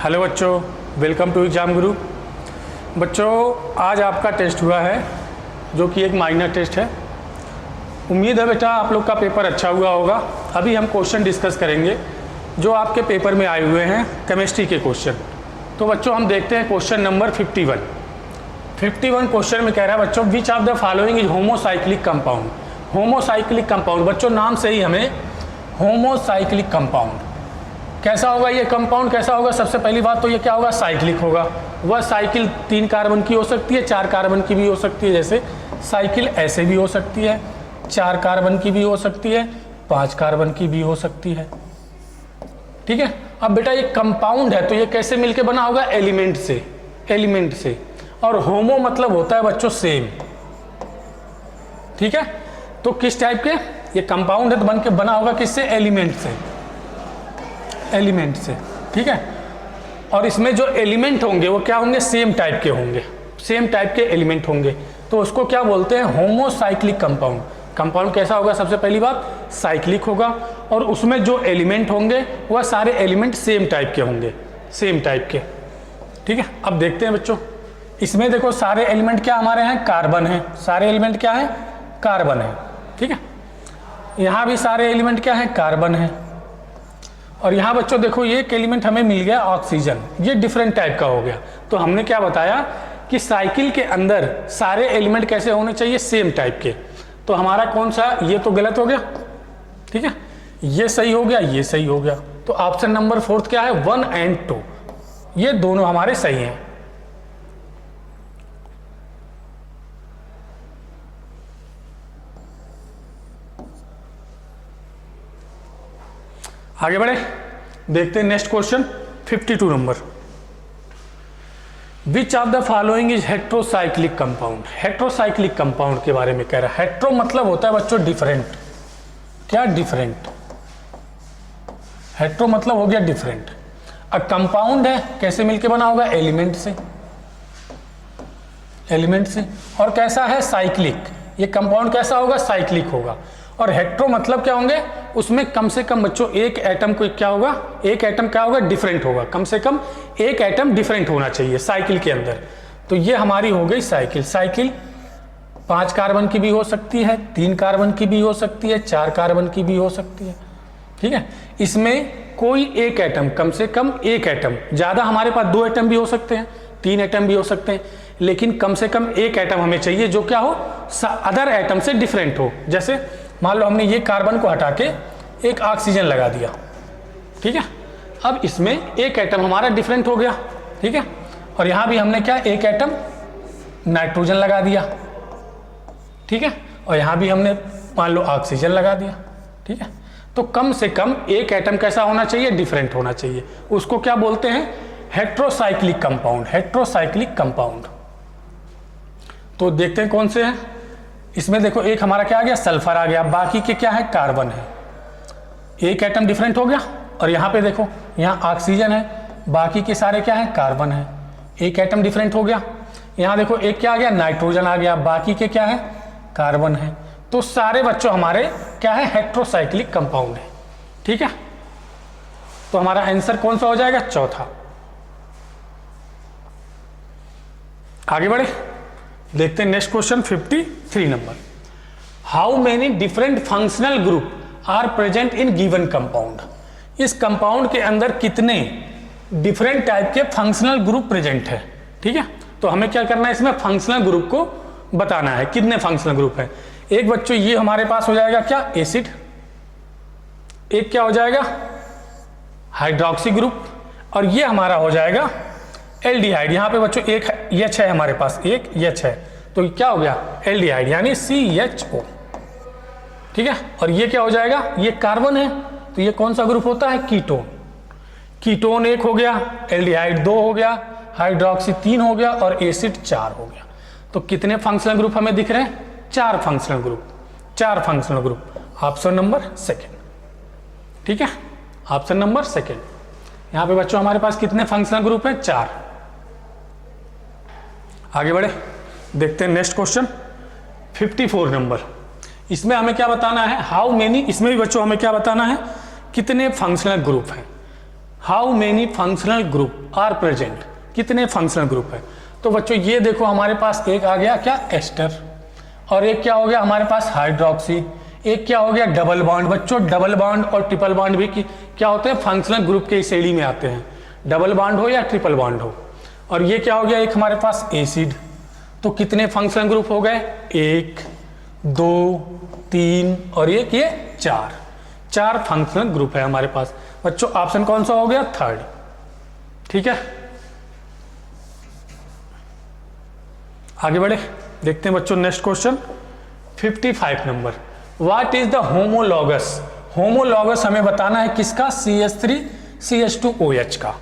Hello बच्चों, welcome to exam गुरु। बच्चों, आज आपका टेस्ट हुआ है जो कि एक माइनर टेस्ट है। उम्मीद है बेटा आप लोग का पेपर अच्छा हुआ होगा। अभी हम क्वेश्चन डिस्कस करेंगे जो आपके पेपर में आए हुए हैं, केमिस्ट्री के क्वेश्चन। तो बच्चों हम देखते हैं क्वेश्चन नंबर 51 क्वेश्चन में कह रहा है बच्चों, विच of the following is homocyclic compound. Homocyclic compound, बच्चों नाम से ही हमें होमोसाइक्लिक कंपाउंड कैसा होगा, ये कंपाउंड कैसा होगा। सबसे पहली बात तो ये क्या होगा, साइक्लिक होगा। वह साइकिल 3 कार्बन की हो सकती है, 4 कार्बन की भी हो सकती है। जैसे साइकिल ऐसे भी हो सकती है, 4 कार्बन की भी हो सकती है, 5 कार्बन की भी हो सकती है। ठीक है। अब बेटा ये कंपाउंड है तो ये कैसे मिलके बना होगा, एलिमेंट से। और होमो मतलब होता है बच्चों सेम। ठीक है। तो किस टाइप के, ये कंपाउंड है तो बन के बना होगा किससे, एलिमेंट से। ठीक है। और इसमें जो एलिमेंट होंगे वो क्या होंगे, सेम टाइप के होंगे, सेम टाइप के एलिमेंट होंगे। तो उसको क्या बोलते हैं, होमोसाइक्लिक कंपाउंड। कंपाउंड कैसा होगा, सबसे पहली बात साइक्लिक होगा और उसमें जो एलिमेंट होंगे वह सारे एलिमेंट सेम टाइप के होंगे, सेम टाइप के। ठीक है। अब देखते हैं बच्चों, इसमें देखो सारे एलिमेंट क्या हमारे हैं, कार्बन है। सारे एलिमेंट क्या है, कार्बन है। ठीक है। यहाँ भी सारे एलिमेंट क्या है, कार्बन है। और यहाँ बच्चों देखो ये एक एलिमेंट हमें मिल गया ऑक्सीजन, ये डिफरेंट टाइप का हो गया। तो हमने क्या बताया कि साइकिल के अंदर सारे एलिमेंट कैसे होने चाहिए, सेम टाइप के। तो हमारा कौन सा, ये तो गलत हो गया। ठीक है। ये सही हो गया, ये सही हो गया। तो ऑप्शन नंबर 4 क्या है, 1 और 2, ये दोनों हमारे सही हैं। आगे बढ़े, देखते हैं next question 52 number. Which of the following is heterocyclic compound. Heterocyclic compound के बारे में कह रहा है। हेट्रो मतलब होता है बच्चों डिफरेंट। क्या, डिफरेंट। हेट्रो मतलब हो गया डिफरेंट। अब कंपाउंड है, कैसे मिलके बना होगा, एलिमेंट से। और कैसा है, साइक्लिक। ये कंपाउंड कैसा होगा, साइक्लिक होगा। और हेट्रो मतलब क्या होंगे, उसमें कम से कम बच्चों एक एटम को क्या होगा, एक एटम क्या होगा, डिफरेंट होगा। कम से कम एक एटम डिफरेंट होना चाहिए साइकिल के अंदर। तो ये हमारी हो गई साइकिल। साइकिल 5 कार्बन की भी हो सकती है, 3 कार्बन की भी हो सकती है, 4 कार्बन की भी हो सकती है। ठीक है। इसमें कोई एक एटम, कम से कम एक एटम, ज़्यादा हमारे पास 2 एटम भी हो सकते हैं, 3 एटम भी हो सकते हैं, लेकिन कम से कम एक एटम हमें चाहिए जो क्या हो, अदर एटम से डिफरेंट हो। जैसे मान लो हमने ये कार्बन को हटा के एक ऑक्सीजन लगा दिया। ठीक है। अब इसमें एक एटम हमारा डिफरेंट हो गया। ठीक है। और यहां भी हमने क्या, एक एटम नाइट्रोजन लगा दिया। ठीक है। और यहां भी हमने मान लो ऑक्सीजन लगा दिया। ठीक है। तो कम से कम एक एटम कैसा होना चाहिए, डिफरेंट होना चाहिए। उसको क्या बोलते हैं, हेट्रोसाइक्लिक कंपाउंड। Heterocyclic compound. तो देखते हैं कौन से हैं। इसमें देखो एक हमारा क्या आ गया, सल्फर आ गया, बाकी के क्या है, कार्बन है। एक एटम डिफरेंट हो गया। और यहाँ पे देखो, यहाँ ऑक्सीजन है, बाकी के सारे क्या है, कार्बन है। एक एटम डिफरेंट हो गया। यहाँ देखो एक क्या आ गया, नाइट्रोजन आ गया, बाकी के क्या है, कार्बन है। तो सारे बच्चों हमारे क्या है, हेट्रोसाइक्लिक कंपाउंड है। ठीक है। तो हमारा आंसर कौन सा हो जाएगा, चौथा। आगे बढ़े, देखते हैं नेक्स्ट क्वेश्चन 53 नंबर। How many different functional group are present in given compound. इस कंपाउंड के अंदर कितने डिफरेंट टाइप के फंक्शनल ग्रुप प्रेजेंट है। ठीक है। तो हमें क्या करना है, इसमें फंक्शनल ग्रुप को बताना है, कितने फंक्शनल ग्रुप है। एक बच्चों ये हमारे पास हो जाएगा क्या, एसिड। एक क्या हो जाएगा, हाइड्रोक्सी ग्रुप। और ये हमारा हो जाएगा एल्डिहाइड। यहाँ पे बच्चों एक एच है हमारे पास, एक एच है, तो क्या हो गया, एल्डिहाइड यानी CHO। ठीक है। और ये क्या हो जाएगा, ये कार्बन है, तो ये कौन सा ग्रुप होता है, कीटोन। कीटोन 1 हो गया, एल्डिहाइड 2 हो गया, हाइड्रोक्सी 3 हो गया और एसिड 4 हो गया। तो कितने फंक्शनल ग्रुप हमें दिख रहे हैं, 4 functional group. 4 functional group. Option number 2। ठीक है। Option number 2। यहाँ पे बच्चों हमारे पास कितने फंक्शनल ग्रुप हैं, 4। आगे बढ़े, देखते हैं नेक्स्ट क्वेश्चन 54 नंबर। इसमें हमें क्या बताना है, हाउ मेनी, इसमें भी बच्चों हमें क्या बताना है, कितने फंक्शनल ग्रुप हैं। How many functional group are present, कितने फंक्शनल ग्रुप है। तो बच्चों ये देखो हमारे पास एक आ गया क्या, एस्टर, और एक क्या हो गया हमारे पास हाइड्रोक्सी, एक क्या हो गया डबल बॉन्ड। बच्चों डबल बॉन्ड और ट्रिपल बॉन्ड भी क्या होते हैं, फंक्शनल ग्रुप के श्रेणी में आते हैं, डबल बॉन्ड हो या ट्रिपल बॉन्ड हो। और ये क्या हो गया एक हमारे पास एसिड। तो कितने फंक्शनल ग्रुप हो गए, 1 2 3 और एक ये 4 फंक्शनल ग्रुप है हमारे पास। बच्चों ऑप्शन कौन सा हो गया, 3rd। ठीक है, आगे बढ़े, देखते हैं बच्चों next question 55 number. What is the homologous. Homologous हमें बताना है किसका, CH3CH2OH का।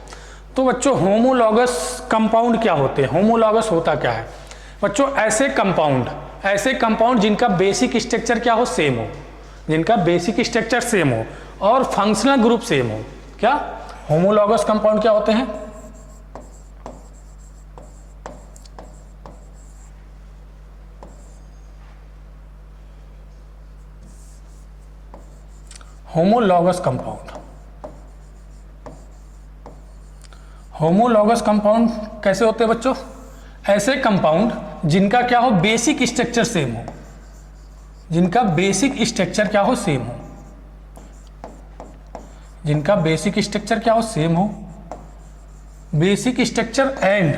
तो बच्चों होमोलॉगस कंपाउंड क्या होते हैं, होमोलॉगस होता क्या है बच्चों, ऐसे कंपाउंड जिनका बेसिक स्ट्रक्चर क्या हो, सेम हो, जिनका बेसिक स्ट्रक्चर सेम हो और फंक्शनल ग्रुप सेम हो। क्या होमोलॉगस कंपाउंड क्या होते हैं, होमोलॉगस कंपाउंड कैसे होते हैं बच्चों, ऐसे कंपाउंड जिनका क्या हो, बेसिक स्ट्रक्चर सेम हो, जिनका बेसिक स्ट्रक्चर क्या हो, सेम हो, जिनका बेसिक स्ट्रक्चर क्या हो, सेम हो, basic structure and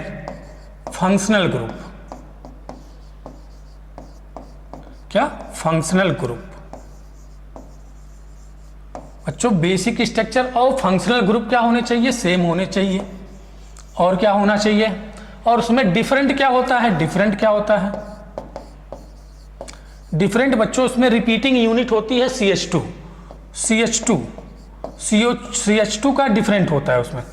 functional group. क्या, फंक्शनल ग्रुप। बच्चों बेसिक स्ट्रक्चर और फंक्शनल ग्रुप क्या होने चाहिए, सेम होने चाहिए। और क्या होना चाहिए, और उसमें डिफरेंट क्या होता है, डिफरेंट क्या होता है, डिफरेंट बच्चों उसमें रिपीटिंग यूनिट होती है CH2 का डिफरेंट होता है उसमें,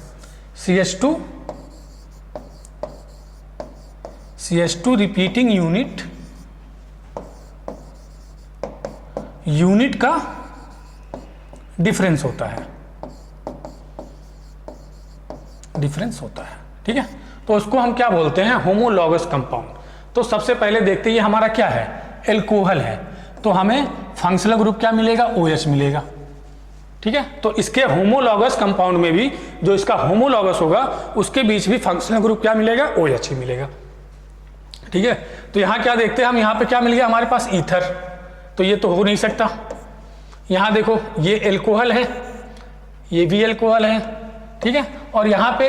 CH2 रिपीटिंग यूनिट का डिफरेंस होता है, ठीक है। तो उसको हम क्या बोलते हैं, होमोलॉगस कंपाउंड। तो सबसे पहले देखते हैं ये हमारा क्या है, एल्कोहल है, तो हमें फंक्शनल ग्रुप क्या मिलेगा, OH मिलेगा। ठीक है, तो इसके होमोलॉगस कंपाउंड में भी जो इसका होमोलॉगस होगा उसके बीच भी फंक्शनल ग्रुप क्या मिलेगा, OH ही मिलेगा। ठीक है, तो यहां क्या देखते हैं हम, यहां पे क्या मिल गया हमारे पास, ईथर। तो ये तो हो नहीं सकता। यहां देखो ये एल्कोहल है, ये भी एल्कोहल है, ठीक है। और यहां पे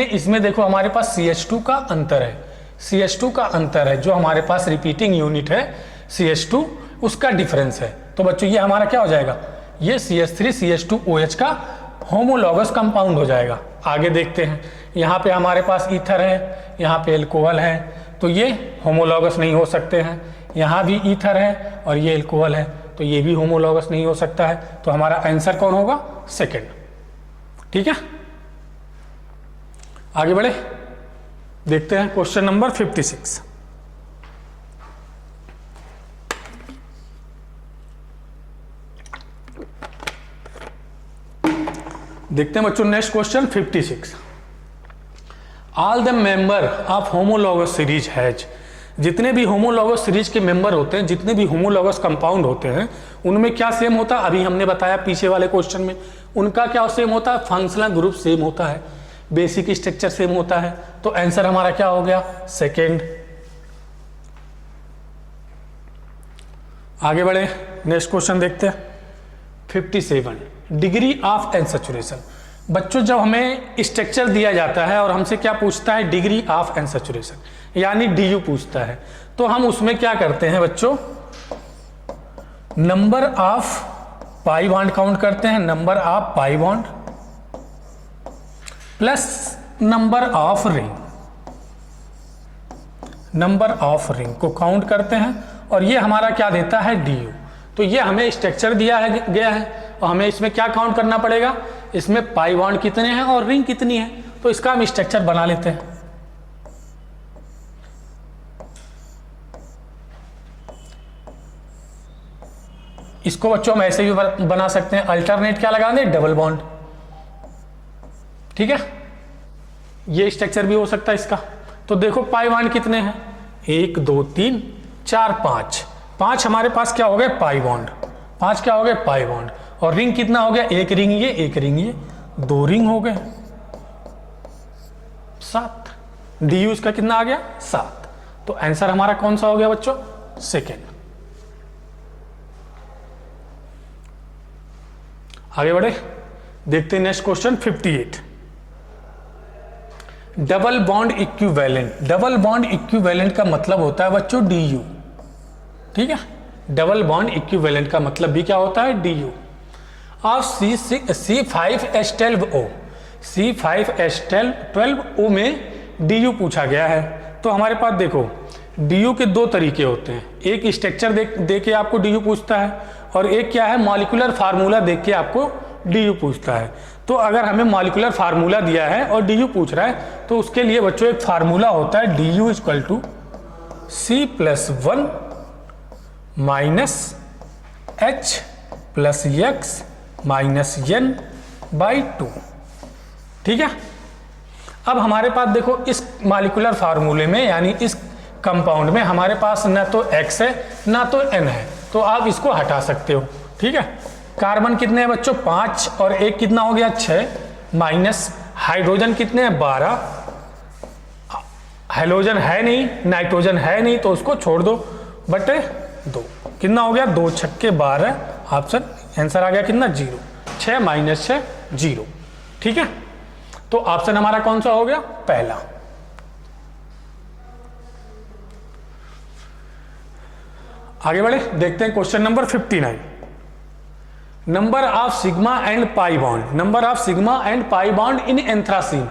इसमें देखो हमारे पास CH2 का अंतर है, CH2 का अंतर है, जो हमारे पास रिपीटिंग यूनिट है CH2 उसका डिफरेंस है। तो बच्चों ये हमारा क्या हो जाएगा, ये CH3CH2OH का होमोलॉगस कंपाउंड हो जाएगा। आगे देखते हैं, यहाँ पे हमारे पास ईथर है, यहाँ पे एल्कोहल है, तो ये होमोलॉगस नहीं हो सकते हैं। यहाँ भी ईथर है और ये एल्कोहल है, तो ये भी होमोलॉगस नहीं हो सकता है। तो हमारा आंसर कौन होगा, 2nd। ठीक है, आगे बढ़े, देखते हैं क्वेश्चन नंबर 56। देखते हैं बच्चों next question 56। All the member of homologous series has, जितने भी होमोलॉगस सीरीज के मेंबर होते हैं, जितने भी होमोलॉगस कंपाउंड होते हैं, उनमें क्या सेम होता है, अभी हमने बताया पीछे वाले क्वेश्चन में, उनका क्या सेम होता है, फंक्शनल ग्रुप सेम होता है, बेसिक स्ट्रक्चर सेम होता है। तो आंसर हमारा क्या हो गया, 2nd। आगे बढ़े, नेक्स्ट क्वेश्चन देखते हैं 57, डिग्री ऑफ एनसैचुरेशन। बच्चों जब हमें स्ट्रक्चर दिया जाता है और हमसे क्या पूछता है, डिग्री ऑफ एनसैचुरेशन, यानी DU पूछता है, तो हम उसमें क्या करते हैं बच्चों, number of pi bond count करते हैं, number of pi bond plus number of ring को काउंट करते हैं, और ये हमारा क्या देता है, DU। तो ये हमें स्ट्रक्चर दिया गया है और हमें इसमें क्या काउंट करना पड़ेगा, इसमें पाई बॉन्ड कितने हैं और रिंग कितनी है, तो इसका हम स्ट्रक्चर बना लेते हैं। इसको बच्चों हम ऐसे भी बना सकते हैं, अल्टरनेट क्या लगा दें, डबल बॉन्ड। ठीक है, ये स्ट्रक्चर भी हो सकता है इसका। तो देखो पाई बॉन्ड कितने हैं, 1 2 3 4 5 हमारे पास क्या हो गए, पाई बॉन्ड, 5 क्या हो गए, पाई बॉन्ड। और रिंग कितना हो गया, 1 रिंग ये 1 रिंग ये, 2 रिंग हो गए। 7। डी यू इसका कितना आ गया 7। तो आंसर हमारा कौन सा हो गया बच्चों, सेकेंड। आगे बढ़े, देखते हैं next question 58। Double bond equivalent. Double bond equivalent का मतलब होता है बच्चों डी यू, ठीक है। डबल बॉन्ड इक्विवेलेंट का मतलब भी क्या होता है, डी यू। और C5H12O, C5H12O में डी यू पूछा गया है। तो हमारे पास देखो डी यू के दो तरीके होते हैं, एक स्ट्रक्चर दे के आपको डी यू पूछता है, और एक क्या है मॉलिक्यूलर फार्मूला देख के आपको डी यू पूछता है। तो अगर हमें मॉलिक्यूलर फार्मूला दिया है और डी यू पूछ रहा है, तो उसके लिए बच्चों एक फार्मूला होता है D U equal to C+1 minus H plus X minus N by 2, ठीक है। अब हमारे पास देखो इस मॉलिक्यूलर फार्मूले में यानी इस कंपाउंड में हमारे पास ना तो X है ना तो N है, तो आप इसको हटा सकते हो, ठीक है। कार्बन कितने हैं बच्चों 5 और एक कितना हो गया 6, माइनस हाइड्रोजन कितने हैं 12, हाइड्रोजन है नहीं, नाइट्रोजन है नहीं, तो उसको छोड़ दो, बटे 2 कितना हो गया 2 छक्के 12, ऑप्शन आंसर आ गया कितना 0, 6 माइनस 6 0, ठीक है। तो ऑप्शन हमारा कौन सा हो गया, पहला। आगे बढ़े, देखते हैं question number 59। Number of sigma and pi bond, number of sigma and pi bond in anthracene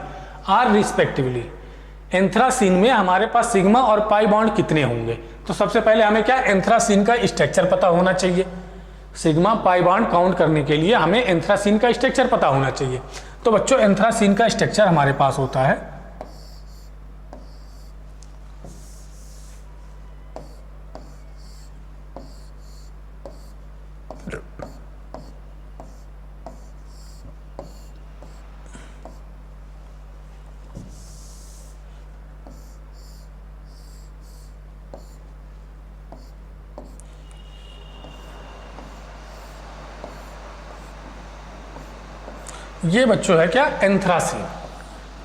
are respectively. Anthracene में हमारे पास सिग्मा और पाई बॉन्ड कितने होंगे। तो सबसे पहले हमें क्या एंथ्रासीन का स्ट्रक्चर पता होना चाहिए। सिग्मा पाई बॉन्ड काउंट करने के लिए हमें एंथ्रासीन का स्ट्रक्चर पता होना चाहिए। तो बच्चों एंथ्रासीन का स्ट्रक्चर हमारे पास होता है ये बच्चों है क्या एंथ्रासीन,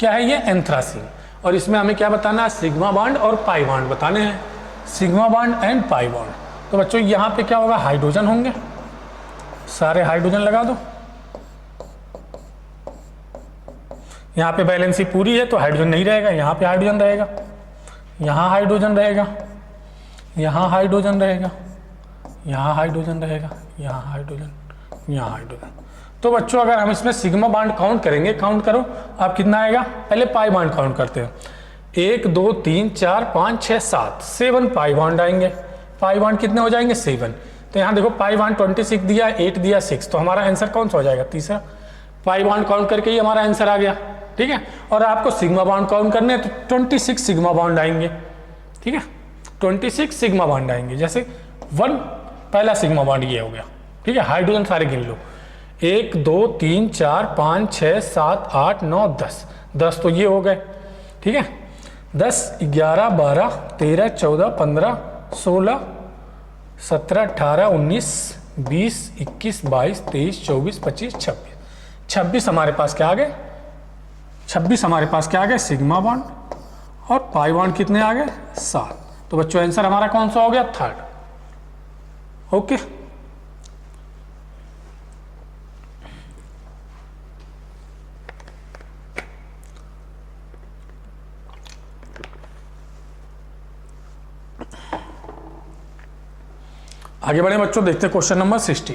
क्या है ये एंथ्रासीन। और इसमें हमें क्या बताना है सिग्मा बॉन्ड और पाई बॉन्ड बताने हैं, sigma bond and pi bond. तो बच्चों यहाँ पे क्या होगा हाइड्रोजन होंगे, सारे हाइड्रोजन लगा दो। यहाँ पे बैलेंसी पूरी है तो हाइड्रोजन नहीं रहेगा, यहाँ पे हाइड्रोजन रहेगा, यहाँ हाइड्रोजन रहेगा, यहाँ हाइड्रोजन रहेगा, यहाँ हाइड्रोजन रहेगा, यहाँ हाइड्रोजन, यहाँ हाइड्रोजन। तो बच्चों अगर हम इसमें सिग्मा बॉन्ड काउंट करेंगे, काउंट करो आप कितना आएगा, पहले पाई बॉन्ड काउंट करते हैं। 1 2 3 4 5 6 7 7 पाई बॉन्ड आएंगे। पाई बॉन्ड कितने हो जाएंगे 7। तो यहाँ देखो पाई बॉन्ड 26 दिया, 8 दिया, 6, तो हमारा आंसर कौन सा हो जाएगा, तीसरा। पाई बॉन्ड काउंट करके ही हमारा आंसर आ गया, ठीक है। और आपको सिग्मा बॉन्ड काउंट करने हैं तो 26 सिग्मा बॉन्ड आएंगे, ठीक है। 26 सिग्मा बॉन्ड आएंगे, जैसे 1 पहला सिग्मा बॉन्ड ये हो गया, ठीक है। हाइड्रोजन सारे गिन लो, 1 2 3 4 5 6 7 8 9 10, 10 तो ये हो गए, ठीक है। 10 11 12 13 14 15 16 17 18 19 20 21 22 23 24 25 26, 26 हमारे पास क्या आ गए, 26 हमारे पास क्या आ गए सिग्मा बॉन्ड, और पाई बॉन्ड कितने आ गए 7। तो बच्चों आंसर हमारा कौन सा हो गया, थर्ड। ओके, आगे बढ़े बच्चों, देखते हैं question number 60।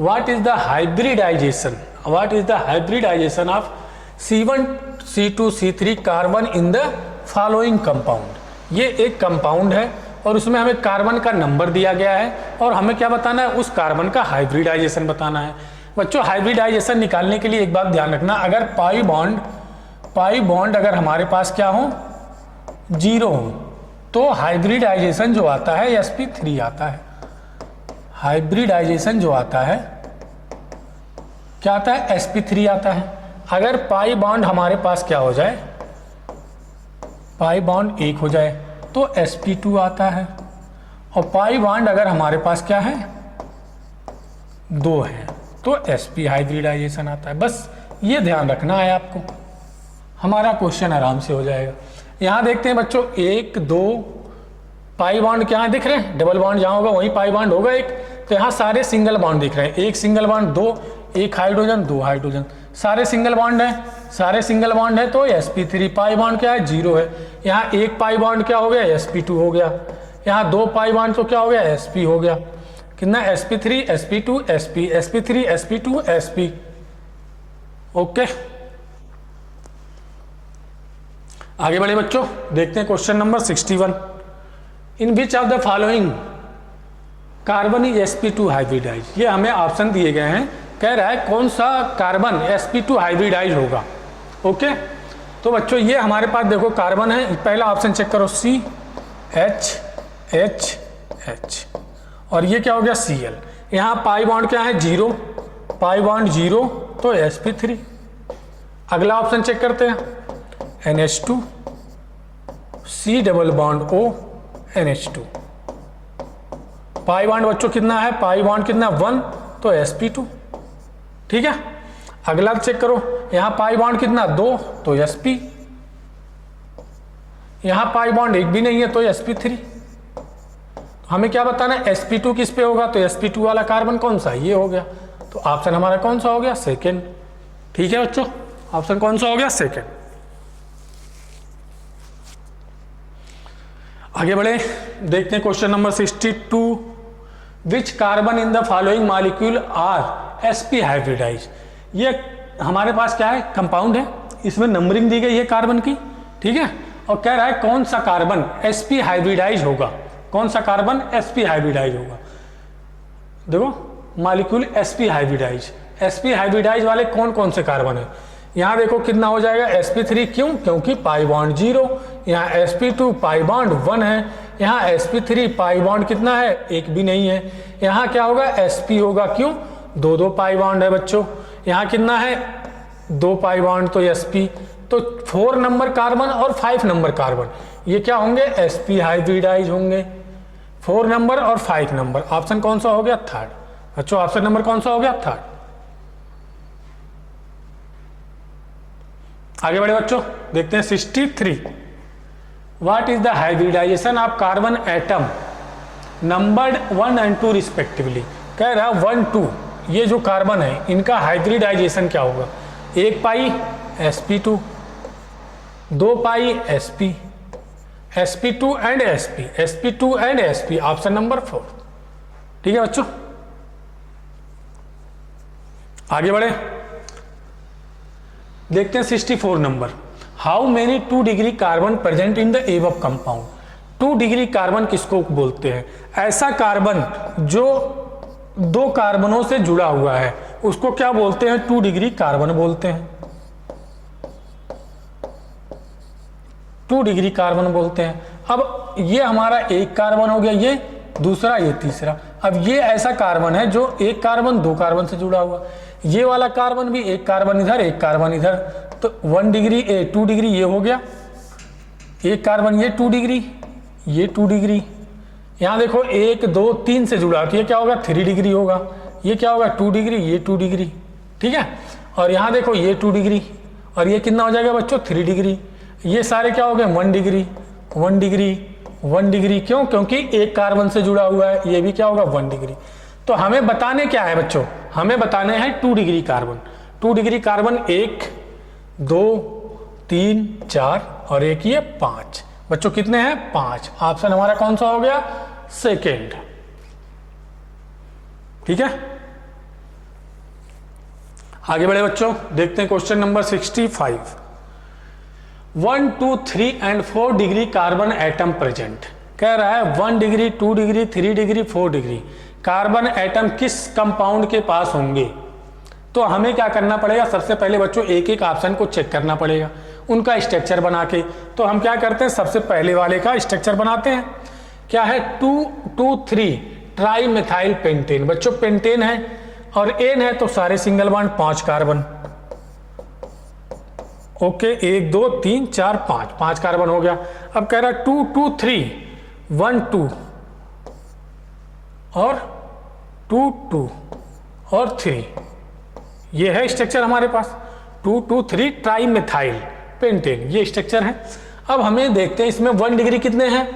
What is the hybridization, what is the hybridization of C1 C2 C3 carbon in the following compound. ये एक कंपाउंड है और उसमें हमें कार्बन का नंबर दिया गया है और हमें क्या बताना है, उस कार्बन का हाइब्रिडाइजेशन बताना है। बच्चों हाइब्रिडाइजेशन निकालने के लिए एक बात ध्यान रखना, अगर पाई बॉन्ड अगर हमारे पास क्या हो 0 हो तो हाइब्रिडाइजेशन जो आता है sp3 आता है। हाइब्रिडाइजेशन जो आता है क्या आता है, sp3 आता है। अगर पाई बॉन्ड हमारे पास क्या हो जाए, पाई बॉन्ड 1 हो जाए तो sp2 आता है, और पाई बॉन्ड अगर हमारे पास क्या है 2 है तो sp हाइब्रिडाइजेशन आता है। बस ये ध्यान रखना है आपको, हमारा क्वेश्चन आराम से हो जाएगा। यहाँ देखते हैं बच्चों, 1 2 पाई बॉन्ड क्या है दिख रहे हैं, डबल बॉन्ड जहाँ होगा वहीं पाई बॉन्ड होगा एक, तो यहाँ सारे सिंगल बॉन्ड दिख रहे हैं, एक सिंगल बॉन्ड 2, एक हाइड्रोजन 2 हाइड्रोजन, सारे सिंगल बॉन्ड है, सारे सिंगल बॉन्ड है तो sp3 पाई बॉन्ड क्या है 0 है। यहाँ एक पाई बॉन्ड क्या हो गया sp2 हो गया, यहाँ 2 पाई बॉन्ड तो क्या हो गया sp हो गया, कितना sp3 sp2 sp sp3 sp2 sp। Okay आगे बढ़े बच्चों, देखते हैं question number 61। In which of the following carbon is sp2 hybridize. ये हमें ऑप्शन दिए गए हैं, कह रहा है कौन सा कार्बन sp2 हाइब्रिडाइज होगा। ओके तो बच्चों ये हमारे पास देखो कार्बन है, पहला ऑप्शन चेक करो CH और ये क्या हो गया Cl। यहाँ पाई बॉन्ड क्या है 0, पाई बॉन्ड 0 तो sp3। अगला ऑप्शन चेक करते हैं NH2 C double bond O NH2, pi bond बच्चों कितना है, पाई बॉन्ड कितना 1 तो sp2। ठीक है अगला चेक करो, यहाँ पाई बॉन्ड कितना 2 तो sp, यहाँ पाई बॉन्ड एक भी नहीं है तो sp3। हमें क्या बताना है sp2 किस पे होगा, तो sp2 वाला कार्बन कौन सा, ये हो गया, तो ऑप्शन हमारा कौन सा हो गया सेकेंड। ठीक है बच्चों ऑप्शन कौन सा हो गया सेकेंड। आगे बढ़े, देखते हैं question number 62। Which carbon in the following molecule are sp hybridize. ये हमारे पास क्या है कंपाउंड है, इसमें नंबरिंग दी गई है कार्बन की, ठीक है, और कह रहा है कौन सा कार्बन sp हाइब्रिडाइज होगा, कौन सा कार्बन sp हाइब्रिडाइज होगा। देखो मॉलिक्यूल sp हाइब्रिडाइज वाले कौन कौन से कार्बन है, यहाँ देखो कितना हो जाएगा sp3, क्यों, क्योंकि पाई बॉन्ड 0, यहाँ sp2 पाई बॉन्ड 1 है, यहाँ sp3 पाई बॉन्ड कितना है, एक भी नहीं है, यहाँ क्या होगा sp होगा, क्यों, 2 पाई बॉन्ड है बच्चों, यहाँ कितना है 2 पाई बॉन्ड तो sp, तो 4 नंबर कार्बन और 5 नंबर कार्बन ये क्या होंगे sp हाइब्रिडाइज होंगे, 4 नंबर और 5 नंबर। ऑप्शन कौन सा हो गया थर्ड बच्चों, ऑप्शन नंबर कौन सा हो गया थर्ड। आगे बढ़े बच्चों, देखते हैं 63। What is the hybridization of carbon atom numbered 1 and 2 respectively. कह रहा है 1 2 ये जो कार्बन है इनका हाइब्रिडाइजेशन क्या होगा, 1 पाई sp2, 2 pi sp, sp2 and sp, sp2 and sp, option number 4। ठीक है बच्चों आगे बढ़े, देखते हैं 64 number. How many 2 degree carbon present in the above compound. 2 degree carbon किसको बोलते हैं, ऐसा कार्बन जो 2 कार्बनों से जुड़ा हुआ है उसको क्या बोलते हैं, 2 डिग्री कार्बन बोलते हैं, 2 डिग्री कार्बन बोलते हैं। अब ये हमारा एक कार्बन हो गया, ये दूसरा, ये तीसरा। अब ये ऐसा कार्बन है जो एक कार्बन 2 कार्बन से जुड़ा हुआ, ये वाला कार्बन भी एक कार्बन इधर एक कार्बन इधर, तो 1 डिग्री 2 डिग्री ये हो गया, एक कार्बन ये 2 डिग्री, ये 2 डिग्री, यहाँ देखो 1 2 3 से जुड़ा तो ये क्या होगा 3 डिग्री होगा, ये क्या होगा 2 डिग्री, ये 2 डिग्री। ठीक है और यहाँ देखो ये 2 डिग्री और ये कितना हो जाएगा बच्चों 3 डिग्री, ये सारे क्या हो गए 1 डिग्री 1 डिग्री 1 डिग्री, क्यों, क्योंकि एक कार्बन से जुड़ा हुआ है, ये भी क्या होगा 1 डिग्री। तो हमें बताने क्या है बच्चों, हमें बताने हैं 2 डिग्री कार्बन। 2 डिग्री कार्बन 1 2 3 4 और एक ये 5 बच्चों, कितने हैं 5। ऑप्शन हमारा कौन सा हो गया सेकेंड। ठीक है आगे बढ़े बच्चों, देखते हैं question number 65। 1 2 3 and 4 degree carbon atom present. कह रहा है 1 degree 2 degree 3 degree 4 degree carbon atom किस कंपाउंड के पास होंगे। तो हमें क्या करना पड़ेगा, सबसे पहले बच्चों एक एक ऑप्शन को चेक करना पड़ेगा उनका स्ट्रक्चर बना के। तो हम क्या करते हैं, सबसे पहले वाले का स्ट्रक्चर बनाते हैं, क्या है 2 2 3 ट्राई मिथाइल पेंटेन। बच्चों पेंटेन है और एन है तो सारे single bond 5 carbon, okay 1 2 3 4 5 carbon हो गया। अब कह रहा है 2 2 3 1 2 और 2 2 और 3, ये है स्ट्रक्चर हमारे पास 2 2 3 ट्राई मिथाइल पेंटेन, ये स्ट्रक्चर है। अब हमें देखते हैं इसमें 1 डिग्री कितने हैं,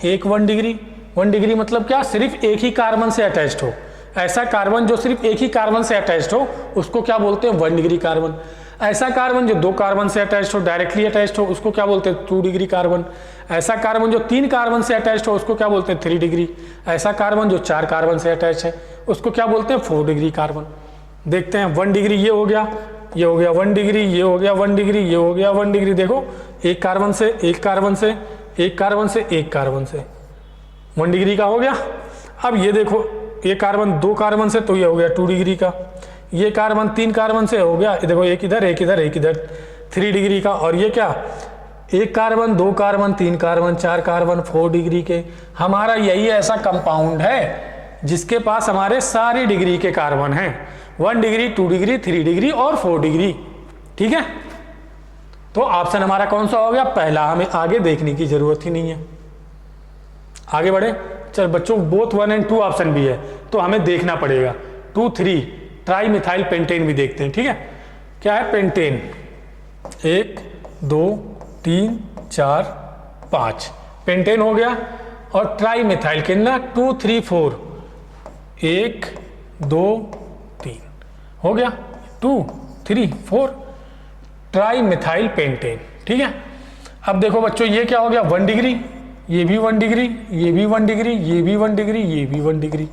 एक 1 डिग्री। 1 डिग्री मतलब क्या, सिर्फ एक ही कार्बन से अटैच्ड हो। ऐसा कार्बन जो सिर्फ एक ही कार्बन से अटैच्ड हो उसको क्या बोलते हैं, 1 डिग्री कार्बन। ऐसा कार्बन जो 2 कार्बन से अटैच्ड हो, डायरेक्टली अटैच्ड हो, उसको क्या बोलते हैं, 2 डिग्री कार्बन। ऐसा कार्बन जो 3 कार्बन से अटैच्ड हो उसको क्या बोलते हैं, 3 डिग्री। ऐसा कार्बन जो 4 कार्बन से अटैच है उसको क्या बोलते हैं, 4 डिग्री कार्बन। देखते हैं 1 डिग्री ये हो गया, ये हो गया 1 डिग्री, ये हो गया 1 डिग्री, ये हो गया 1 डिग्री। देखो एक कार्बन से एक कार्बन से एक कार्बन से एक कार्बन से 1 डिग्री का हो गया। अब ये देखो ये कार्बन 2 कार्बन से, तो ये हो गया 2 डिग्री का। ये कार्बन 3 कार्बन से हो गया, देखो एक इधर एक इधर एक इधर, 3 डिग्री का। और ये क्या, एक carbon 2 carbon 3 carbon 4 carbon 4 degree के। हमारा यही ऐसा कंपाउंड है जिसके पास हमारे सारे डिग्री के कार्बन हैं, 1 डिग्री 2 डिग्री 3 डिग्री और 4 डिग्री। ठीक है, तो ऑप्शन हमारा कौन सा हो गया, पहला। हमें आगे देखने की जरूरत ही नहीं है, आगे बढ़े। चल बच्चों, बोथ 1 और 2 ऑप्शन भी है तो हमें देखना पड़ेगा। 2 3 ट्राई मिथाइल पेंटेन भी देखते हैं। ठीक है, क्या है पेंटेन, 1 2 3 4 5 पेंटेन हो गया। और ट्राई मिथाइल कितना, 2 3 4, 1 2 3 हो गया, 2 3 4 ट्राई मिथाइल पेंटेन। ठीक है, अब देखो बच्चों ये क्या हो गया, 1 डिग्री, ये भी 1 डिग्री, ये भी 1 डिग्री, ये भी 1 डिग्री, ये भी 1 डिग्री।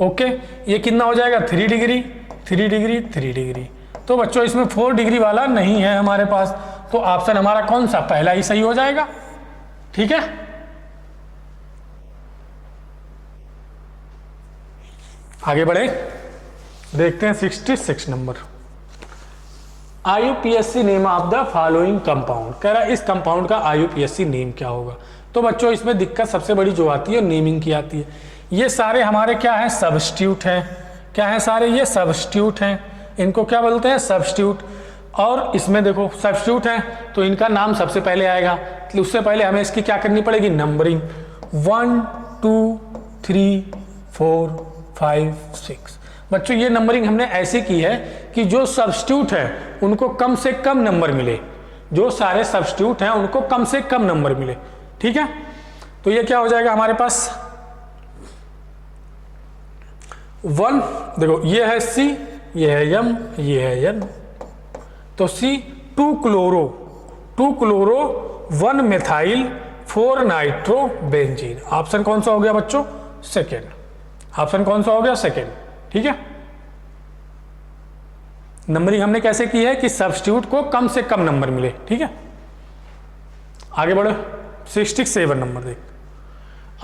ओके, ये कितना हो जाएगा, 3 डिग्री 3 डिग्री 3 डिग्री। तो बच्चों इसमें 4 डिग्री वाला नहीं है हमारे पास, तो ऑप्शन हमारा कौन सा, पहला ही सही हो जाएगा। ठीक है, आगे बढ़े, देखते हैं 66 number. IUPAC name of the following compound. कह रहा है इस कंपाउंड का IUPAC नेम क्या होगा। तो बच्चों इसमें दिक्कत सबसे बड़ी जो आती है नेमिंग की आती है। ये सारे हमारे क्या है, सब्स्टिट्यूट हैं। क्या है सारे, ये सब्स्टिट्यूट हैं, इनको क्या बोलते हैं, सब्स्टिट्यूट। और इसमें देखो सब्स्टिट्यूट हैं तो इनका नाम सबसे पहले आएगा, तो उससे पहले हमें इसकी क्या करनी पड़ेगी, नंबरिंग। 1 2 3 4 5 6। बच्चों ये नंबरिंग हमने ऐसे की है कि जो सब्स्टिट्यूट है उनको कम से कम नंबर मिले, जो सारे सब्स्टिट्यूट हैं उनको कम से कम नंबर मिले। ठीक है, तो ये क्या हो जाएगा हमारे पास, 1, देखो ये है C, ये है M, ये है N। तो C 2 chloro 1 methyl 4 nitro benzene. Option कौन सा हो गया बच्चों, सेकेंड। ऑप्शन कौन सा हो गया, सेकेंड। ठीक है, नंबरिंग हमने कैसे की है कि सब्स्टिट्यूट को कम से कम नंबर मिले। ठीक है, आगे बढ़ो, 67 नंबर देख।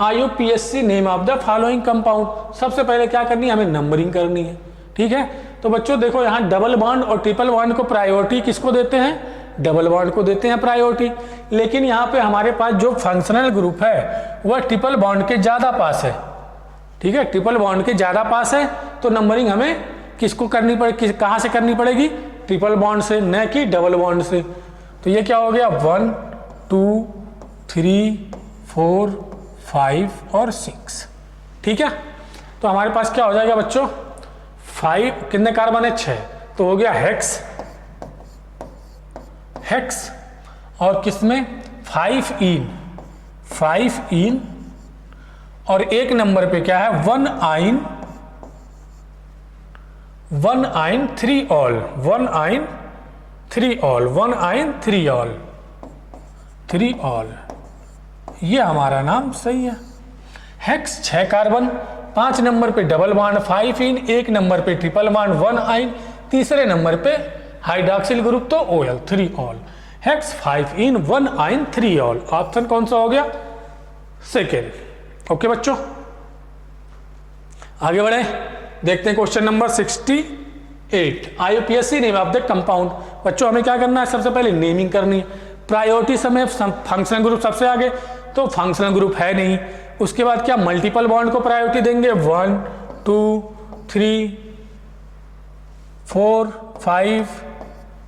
IUPAC name of the following compound. सबसे पहले क्या करनी है, हमें नंबरिंग करनी है। ठीक है, तो बच्चों देखो यहाँ डबल बॉन्ड और ट्रिपल बॉन्ड को प्रायोरिटी किसको देते हैं, डबल बॉन्ड को देते हैं प्रायोरिटी। लेकिन यहाँ पे हमारे पास जो फंक्शनल ग्रुप है वह ट्रिपल बॉन्ड के ज्यादा पास है। ठीक है, ट्रिपल बॉन्ड के ज्यादा पास है तो नंबरिंग हमें किसको करनी पड़ेगी, कहाँ से करनी पड़ेगी, ट्रिपल बॉन्ड से, न कि डबल बॉन्ड से। तो ये क्या हो गया, 1 2 3 4 5 और 6। ठीक है, तो हमारे पास क्या हो जाएगा बच्चों, 5 कितने कार्बन है, 6, तो हो गया हेक्स। हेक्स और किसमें, 5 इन और एक नंबर पे क्या है, 1 आइन 3 ऑल, 1 आइन 3 ऑल, 1 आइन 3 ऑल, 3 ऑल। ये हमारा नाम सही है। हेक्स 6 कार्बन, 5 नंबर पे डबल बॉन्ड 5 इन, एक नंबर पे ट्रिपल बॉन्ड 1 आइन, तीसरे नंबर पे हाइड्रॉक्सिल ग्रुप तो OL 3 ऑल। हेक्स 5 इन 1 आइन 3 ऑल। ऑप्शन कौन सा हो गया, सेकेंड। ओके बच्चों, आगे बढ़े, देखते हैं question number 68। IUPAC name of the compound. बच्चों हमें क्या करना है, सबसे पहले नेमिंग करनी है। प्रायोरिटी समय फंक्शनल ग्रुप सबसे आगे, तो फंक्शनल ग्रुप है नहीं। उसके बाद क्या, मल्टीपल बॉन्ड को प्रायोरिटी देंगे, 1 2 3 4 5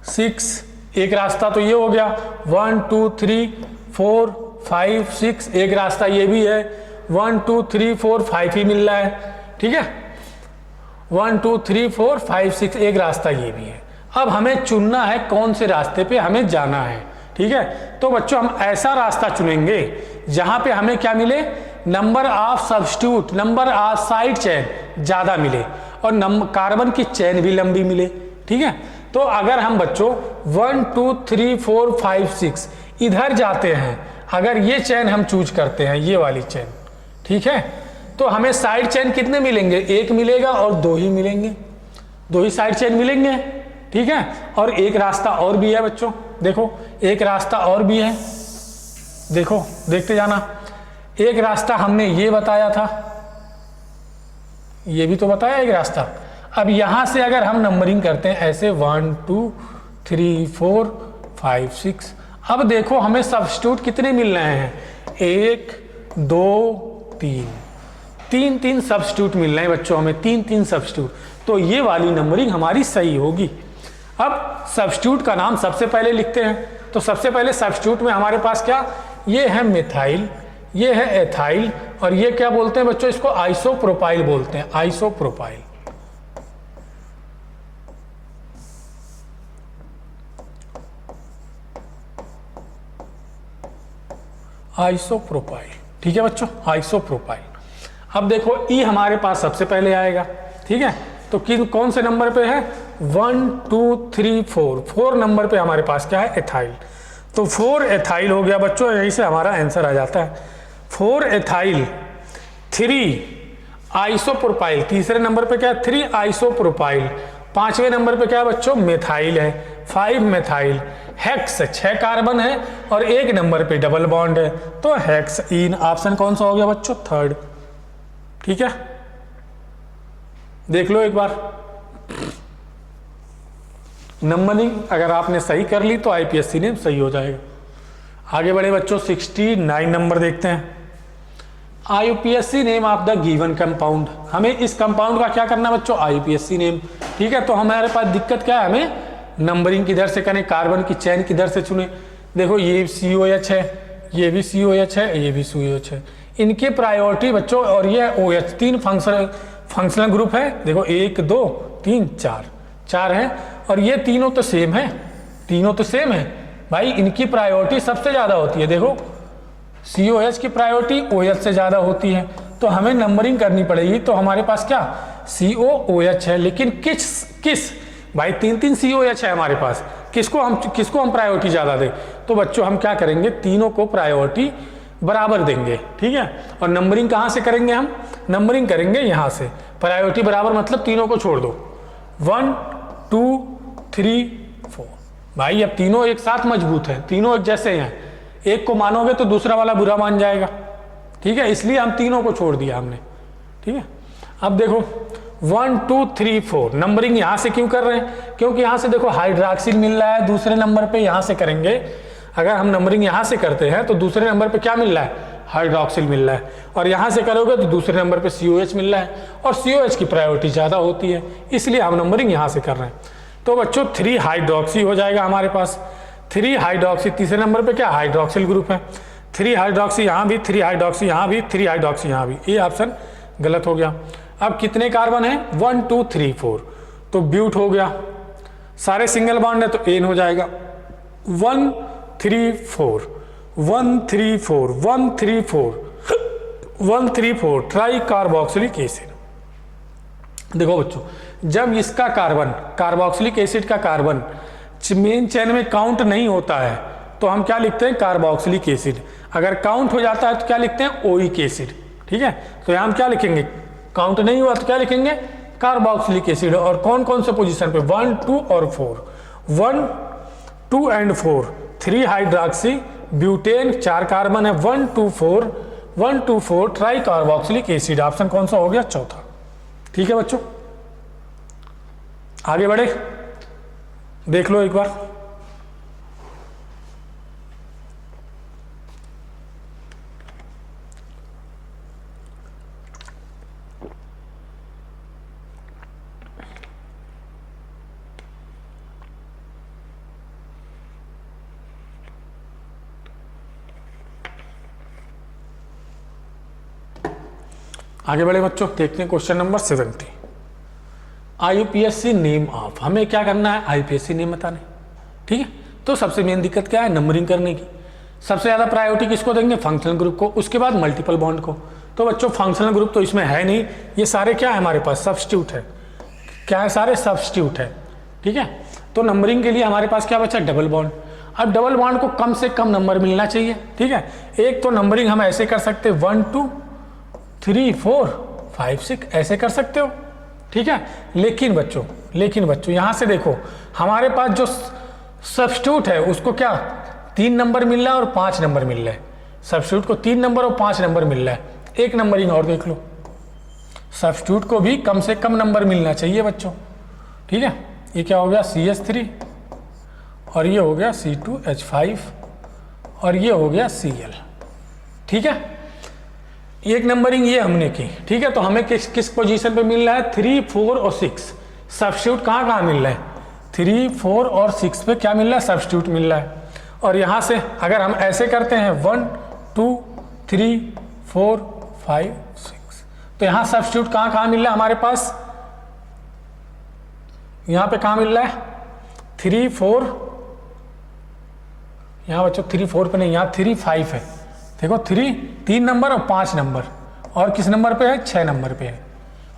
6। एक रास्ता तो ये हो गया, 1 2 3 4 5 6, एक रास्ता ये भी है, 1 2 3 4 5 ही मिल रहा है। ठीक है, 1 2 3 4 5 6, एक रास्ता ये भी है। अब हमें चुनना है कौन से रास्ते पे हमें जाना है। ठीक है। तो बच्चों हम ऐसा रास्ता चुनेंगे जहां पे हमें क्या मिले, number of substitute, number of side chain ज़्यादा मिले और कार्बन की चेन भी लंबी मिले, ठीक है। तो अगर हम बच्चों 1 2 3 4 5 6 इधर जाते हैं, अगर ये चेन हम चूज करते हैं, ये वाली चेन, ठीक है, तो हमें साइड चेन कितने मिलेंगे, एक मिलेगा और दो ही मिलेंगे, दो ही साइड चेन मिलेंगे, ठीक है। और एक रास्ता और भी है बच्चों, देखो एक रास्ता और भी है, देखो देखते जाना। एक रास्ता हमने ये बताया था, ये भी तो बताया एक रास्ता। अब यहां से अगर हम नंबरिंग करते हैं ऐसे 1 2 3 4 5 6, अब देखो हमें सब्स्टिट्यूट कितने मिल रहे हैं, 1 2 3, तीन तीन सब्स्टिट्यूट मिल रहे हैं बच्चों हमें, तीन तीन सब्स्टिट्यूट। तो ये वाली नंबरिंग हमारी सही होगी। अब सब्स्टिट्यूट का नाम सबसे पहले लिखते हैं, तो सबसे पहले सब्स्टिट्यूट में हमारे पास क्या, ये है मिथाइल, ये है एथाइल, और ये क्या बोलते हैं बच्चों, इसको आइसोप्रोपाइल बोलते हैं, आइसोप्रोपाइल। आइसोप्रोपाइल, ठीक है बच्चों, आइसोप्रोपाइल। अब देखो ई हमारे पास सबसे पहले आएगा, ठीक है। तो कौन से नंबर पे है, 1 2 3 4, 4 नंबर पे हमारे पास क्या है, एथाइल। तो 4 एथाइल हो गया बच्चों, यहीं से हमारा आंसर आ जाता है 4 एथाइल। 3 आइसोप्रोपाइल, तीसरे नंबर पे क्या है, 3 आइसोप्रोपाइल। पांचवें नंबर पे क्या है बच्चों, मेथाइल है, 5 मेथाइल। हेक्स 6 कार्बन है और एक नंबर पे डबल बॉन्ड है, तो हेक्सईन। ऑप्शन कौन सा हो गया बच्चों, 3rd, ठीक है। देख लो एक बार, नंबरिंग अगर आपने सही कर ली तो आईपीएससी ने सही हो जाएगा। आगे बढ़े बच्चों, 69 नंबर देखते हैं। IPSC name of the given compound, हमें इस कंपाउंड का क्या करना बच्चों, आईपीएससी नेम, ठीक है। तो हमारे पास दिक्कत क्या है, हमें नंबरिंग किधर से करें, कार्बन की चेन किधर से चुने। देखो ये COH है, ये भी COH है, ये भी COH है, इनके प्रायोरिटी बच्चों, और ये OH, 3 फंक्शनल ग्रुप है। देखो 1 2 3 4 है, और ये तीनों तो सेम है, तीनों तो सेम है भाई, इनकी प्रायोरिटी सबसे ज़्यादा होती है। देखो COH की प्रायोरिटी OH से ज़्यादा होती है, तो हमें नंबरिंग करनी पड़ेगी। तो हमारे पास क्या, COOH है, लेकिन किस भाई 3 COH है हमारे पास, किसको हम प्रायोरिटी ज़्यादा दें। तो बच्चों हम क्या करेंगे, तीनों को प्रायोरिटी बराबर देंगे, ठीक है। और नंबरिंग कहाँ से करेंगे, हम नंबरिंग करेंगे यहाँ से, प्रायोरिटी बराबर मतलब तीनों को छोड़ दो, 1 2 3 4। भाई अब तीनों एक साथ मजबूत हैं, तीनों एक जैसे हैं, एक को मानोगे तो दूसरा वाला बुरा मान जाएगा, ठीक है, इसलिए हम तीनों को छोड़ दिया हमने, ठीक है। अब देखो 1 2 3 4 नंबरिंग यहाँ से क्यों कर रहे हैं, क्योंकि यहाँ से देखो हाइड्रॉक्सिल मिल रहा है दूसरे नंबर पे, यहाँ से करेंगे अगर हम नंबरिंग यहाँ से करते हैं तो दूसरे नंबर पे क्या मिल रहा है, हाइड्रॉक्सिल मिल रहा है, और यहाँ से करोगे तो दूसरे नंबर पे COH मिल रहा है, और COH की प्रायोरिटी ज़्यादा होती है, इसलिए हम नंबरिंग यहाँ से कर रहे हैं। तो बच्चों 3 हाइड्रॉक्सी हो जाएगा हमारे पास, 3 हाइड्रॉक्सी, तीसरे नंबर पे क्या हाइड्रॉक्सिल ग्रुप है, 3 हाइड्रॉक्सी यहाँ भी, 3 हाइड्रॉक्सी यहाँ भी, 3 हाइड्रॉक्सी यहाँ भी, ये ऑप्शन गलत हो गया। अब कितने कार्बन है, 1 2 3 4, तो ब्यूट हो गया, सारे सिंगल बॉन्ड है तो एन हो जाएगा, 1 3 4 1 3 4 1 3 4 1 3 4 ट्राई कार्बोक्सिलिक एसिड। देखो बच्चों, जब इसका कार्बन, कार्बोक्सिलिक एसिड का कार्बन मेन चेन में काउंट नहीं होता है तो हम क्या लिखते हैं, कार्बोक्सिलिक एसिड। अगर काउंट हो जाता है तो क्या लिखते हैं, ओइक एसिड, ठीक है। तो यहाँ हम क्या लिखेंगे, काउंट नहीं हुआ तो क्या लिखेंगे, कार्बोक्सिलिक एसिड। और कौन कौन से पोजीशन पे, 1 2 और 4, 1 2 एंड 4, 3 हाइड्रॉक्सी ब्यूटेन, 4 कार्बन है, 1 2 4 1 2 4 ट्राई कार्बोक्सिलिक एसिड। ऑप्शन कौन सा हो गया, चौथा, ठीक है बच्चों। आगे बढ़े, देख लो एक बार, आगे बढ़े बच्चों, देखते हैं question number 70। IPSC name of, हमें क्या करना है, आईपीएससी नेम बताने, ठीक है। तो सबसे मेन दिक्कत क्या है, नंबरिंग करने की। सबसे ज़्यादा प्रायोरिटी किसको देंगे, फंक्शनल ग्रुप को, उसके बाद मल्टीपल बॉन्ड को। तो बच्चों फंक्शनल ग्रुप तो इसमें है नहीं, ये सारे क्या है हमारे पास, सब्स्टिट्यूट है। क्या है, सारे सब्स्टिट्यूट है, ठीक है। तो नंबरिंग के लिए हमारे पास क्या बचा, डबल बॉन्ड। अब डबल बॉन्ड को कम से कम नंबर मिलना चाहिए, ठीक है। एक तो नंबरिंग हम ऐसे कर सकते हैं 1 2 3 4 5 6 ऐसे कर सकते हो, ठीक है। लेकिन बच्चों यहाँ से देखो हमारे पास जो सब्स्टिट्यूट है उसको क्या 3 नंबर मिल रहा है और 5 नंबर मिल रहा है। सब्स्टिट्यूट को 3 नंबर और 5 नंबर मिल रहा है। एक नंबरिंग और देख लो, सब्स्टिट्यूट को भी कम से कम नंबर मिलना चाहिए बच्चों, ठीक है। ये क्या हो गया CH3 और ये हो गया C2H5 और ये हो गया Cl, ठीक है। एक नंबरिंग ये हमने की, ठीक है। तो हमें किस पोजीशन पे मिल रहा है, 3 4 और 6। सब्स्टिट्यूट कहाँ मिल रहा है, 3 4 और 6 पे क्या मिल रहा है, सब्स्टिट्यूट मिल रहा है। और यहाँ से अगर हम ऐसे करते हैं 1 2 3 4 5 6, तो यहाँ सब्स्टिट्यूट कहाँ मिल रहा है हमारे पास, यहाँ पे कहाँ मिल रहा है 3 4, यहाँ बच्चों 3 4 पे नहीं, यहाँ 3 5 है। देखो 3 नंबर और 5 नंबर, और किस नंबर पे है, 6 नंबर पे है।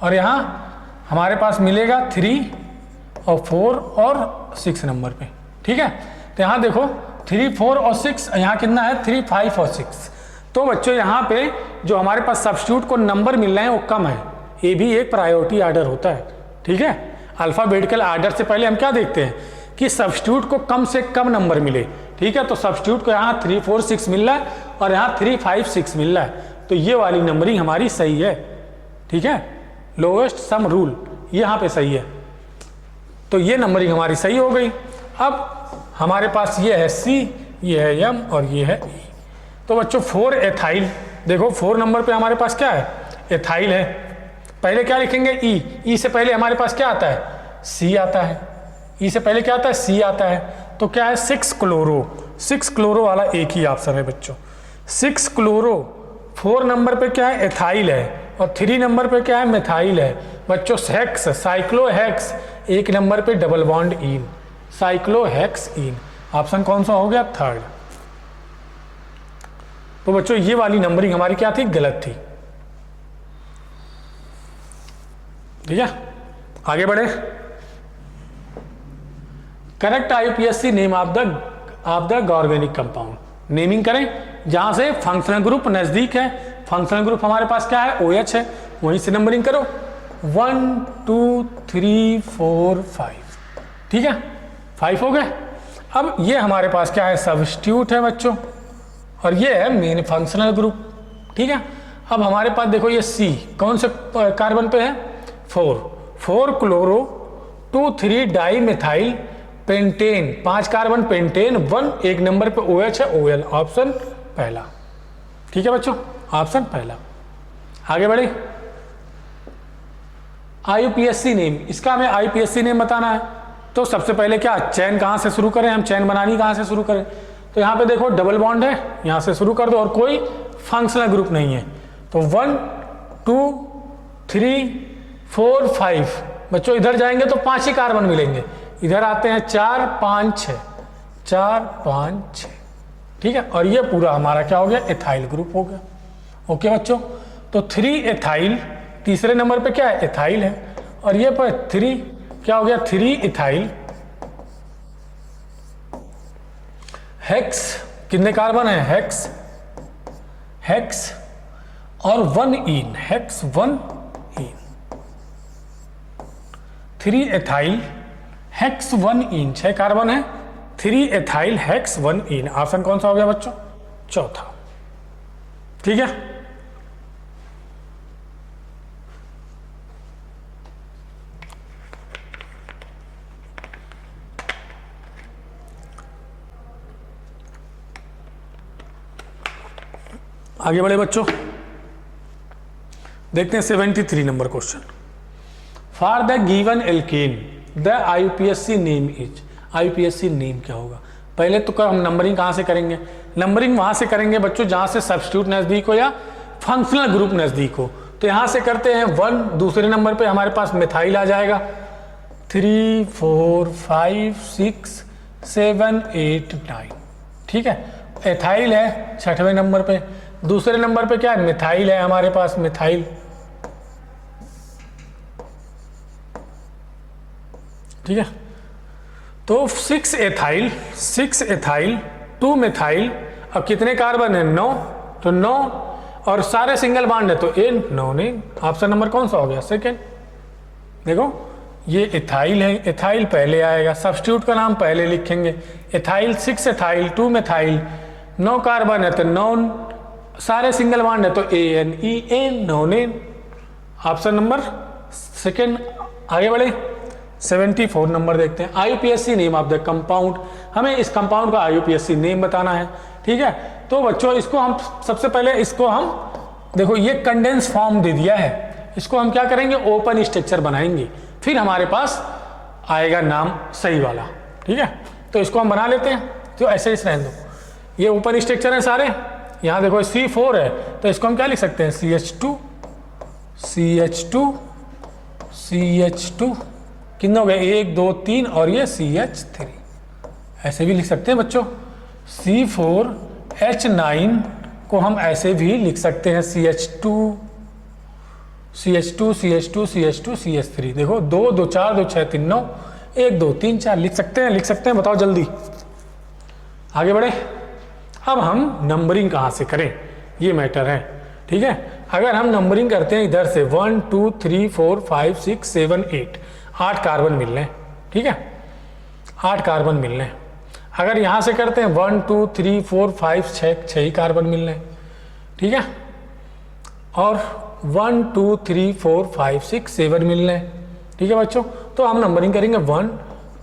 और यहाँ हमारे पास मिलेगा 3 और 4 और 6 नंबर पे, ठीक है। तो यहाँ देखो 3 4 और 6, यहाँ कितना है 3 5 और 6। तो बच्चों यहाँ पे जो हमारे पास सब्स्टिट्यूट को नंबर मिल रहे हैं वो कम है। ये भी एक प्रायोरिटी आर्डर होता है, ठीक है। अल्फाबेटिकल आर्डर से पहले हम क्या देखते हैं कि सब्स्टिट्यूट को कम से कम नंबर मिले, ठीक है। तो सब्स्टिट्यूट को यहाँ 3 4 6 मिल रहा है और यहाँ 3 5 6 मिल रहा है, तो ये वाली नंबरिंग हमारी सही है, ठीक है। लोएस्ट सम रूल ये यहाँ पे सही है, तो ये नंबरिंग हमारी सही हो गई। अब हमारे पास ये है C, ये है M और ये है E। तो बच्चों 4 एथाइल, देखो 4 नंबर पे हमारे पास क्या है, एथाइल है। पहले क्या लिखेंगे E से पहले हमारे पास क्या आता है, C आता है। E से पहले क्या आता है, C आता है। तो क्या है 6 क्लोरो वाला एक ही ऑप्शन है बच्चों, 6 क्लोरो। 4 नंबर पे क्या है, एथाइल है, और 3 नंबर पे क्या है, मेथाइल है। बच्चों हेक्स, साइक्लोहेक्स, 1 नंबर पे double bond in, साइक्लोहेक्स in. Option कौन सा हो गया, 3rd। तो बच्चों ये वाली नंबरिंग हमारी क्या थी, गलत थी, ठीक है। आगे बढ़े, correct IUPAC name of the organic compound. Naming करें जहां से फंक्शनल ग्रुप नजदीक है। फंक्शनल ग्रुप हमारे पास क्या है, OH है, वहीं से नंबरिंग करो 1 2 3 4 5, ठीक है। 5 हो गए। अब ये हमारे पास क्या है, सब्स्टिट्यूट है बच्चों, और ये है मेन फंक्शनल ग्रुप, ठीक है। अब हमारे पास देखो ये C कौन से कार्बन पे है, 4 chloro 2 3 di methyl pentane, 5 carbon pentane, 1 एक नंबर पे OH है, OL। ऑप्शन पहला, ठीक है बच्चों, ऑप्शन पहला। आगे बढ़े, IUPAC नेम, इसका हमें IUPAC नेम बताना है। तो सबसे पहले क्या, चैन कहाँ से शुरू करें, हम चैन बनानी कहाँ से शुरू करें। तो यहाँ पे देखो डबल बॉन्ड है, यहाँ से शुरू कर दो, और कोई फंक्शनल ग्रुप नहीं है। तो 1 2 3 4 5, बच्चों इधर जाएंगे तो 5 ही कार्बन मिलेंगे, इधर आते हैं 4 5 6, 4 5 6, ठीक है। और ये पूरा हमारा क्या हो गया, एथाइल ग्रुप हो गया। ओके बच्चों, तो 3 एथाइल, तीसरे नंबर पे क्या है, एथाइल है, और ये पर 3 क्या हो गया, 3 इथाइल। हेक्स, कितने कार्बन है, हेक्स और 1 इन, हेक्स 1 इन, 3 एथाइल हेक्स 1 इन, 6 कार्बन है, 3 एथाइल हेक्स 1 इन। ऑप्शन कौन सा हो गया बच्चों, चौथा, ठीक है। आगे बढ़े बच्चों, देखते हैं 73 number question. For the given alkene the IUPAC name is. IUPAC name क्या होगा, पहले तो हम नंबरिंग कहाँ से करेंगे, नंबरिंग वहाँ से करेंगे बच्चों जहाँ से सब्स्टिट्यूट नज़दीक हो या फंक्शनल ग्रुप नज़दीक हो। तो यहाँ से करते हैं 1, दूसरे नंबर पे हमारे पास मिथाइल आ जाएगा, 3 4 5 6 7 8 9। ठीक है, एथाइल है 6वें नंबर पे। दूसरे नंबर पे क्या है, मिथाइल है हमारे पास, मिथाइल। ठीक है, तो 6 एथाइल 2 मिथाइल। अब कितने कार्बन है, 9, तो 9 और सारे सिंगल बॉन्ड है तो एन, 9 ने। ऑप्शन नंबर कौन सा हो गया, सेकेंड। देखो ये इथाइल है, इथाइल पहले आएगा, सब्स्टिट्यूट का नाम पहले लिखेंगे। इथाइल 6 एथाइल 2 मिथाइल, 9 कार्बन है तो 9, सारे सिंगल बॉन्ड है तो N, E N, nonene. Option number second. आगे बढ़े, 74 नंबर देखते हैं। IUPAC name of the compound, हमें इस कंपाउंड का IUPAC नेम बताना है। ठीक है, तो बच्चों इसको हम सबसे पहले इसको हम देखो, ये कंडेंस फॉर्म दे दिया है, इसको हम क्या करेंगे, ओपन स्ट्रक्चर बनाएंगे, फिर हमारे पास आएगा नाम सही वाला। ठीक है, तो इसको हम बना लेते हैं, तो ऐसे ही रहने दो। ये ओपन स्ट्रक्चर है सारे। यहाँ देखो C4 है तो इसको हम क्या लिख सकते हैं, CH2 कितने हो गए, 1 2 3 और ये CH3, ऐसे भी लिख सकते हैं बच्चों। C4H9 को हम ऐसे भी लिख सकते हैं, CH3। देखो 2 2 4 2 6 3 9, 1 2 3 4 लिख सकते हैं, बताओ जल्दी। आगे बढ़े, अब हम नंबरिंग कहाँ से करें, ये मैटर है। ठीक है, अगर हम नंबरिंग करते हैं इधर से 1 2 3 4 5 6 7 8, 8 कार्बन मिल रहे हैं। ठीक है, 8 कार्बन मिल रहे हैं। अगर यहाँ से करते हैं 1 2 3 4 5 6 ही कार्बन मिल रहे हैं। ठीक है, और 1 2 3 4 5 6 7 मिल रहे हैं। ठीक है बच्चों, तो हम नंबरिंग करेंगे 1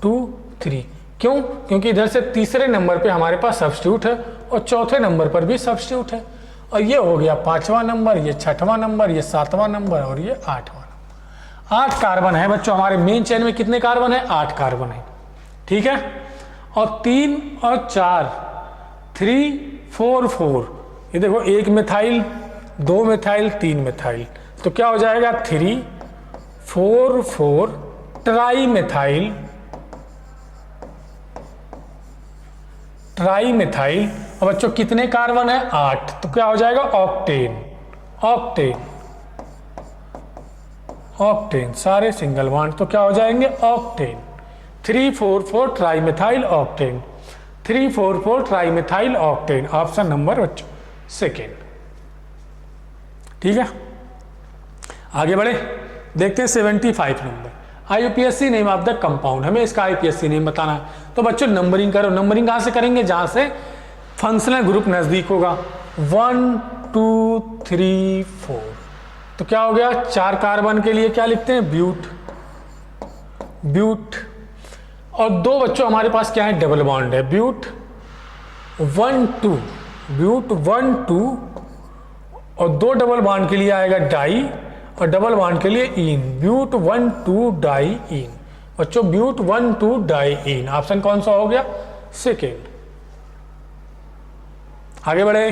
2 3। क्यों, क्योंकि इधर से तीसरे नंबर पे हमारे पास सब्स्टिट्यूट है और चौथे नंबर पर भी सब्स्टिट्यूट है, और ये हो गया 5वां नंबर, ये 6वां नंबर, ये 7वां नंबर और ये 8वां नंबर। 8 कार्बन है बच्चों, हमारे मेन चेन में कितने कार्बन है, 8 कार्बन है। ठीक है, और 3 और 4 3 4 4, ये देखो 1 मिथाइल 2 मिथाइल 3 मिथाइल, तो क्या हो जाएगा 3 4 4 ट्राई मिथाइल। और बच्चों कितने कार्बन है, 8, तो क्या हो जाएगा ऑक्टेन, सारे सिंगल बॉन्ड तो क्या हो जाएंगे, octane. 3 4 4 tri methyl octane, 3 4 4 tri methyl octane. Option number बच्चों सेकेंड। ठीक है, आगे बढ़े, देखते हैं 75 number. IUPAC name of the compound, हमें इसका IUPAC नेम बताना है। तो बच्चों नंबरिंग करो, नंबरिंग कहाँ से करेंगे, जहाँ से फंक्शनल ग्रुप नज़दीक होगा। 1 2 3 4, तो क्या हो गया, 4 कार्बन के लिए क्या लिखते हैं, ब्यूट। और 2 बच्चों हमारे पास क्या है, डबल बॉन्ड है, ब्यूट 1 2, और 2 डबल बॉन्ड के लिए आएगा डाई, और डबल बॉन्ड के लिए इन, ब्यूट 1 2 डाई इन। बच्चों ब्यूट 1 2 डाई इन, ऑप्शन कौन सा हो गया, सेकेंड। आगे बढ़े,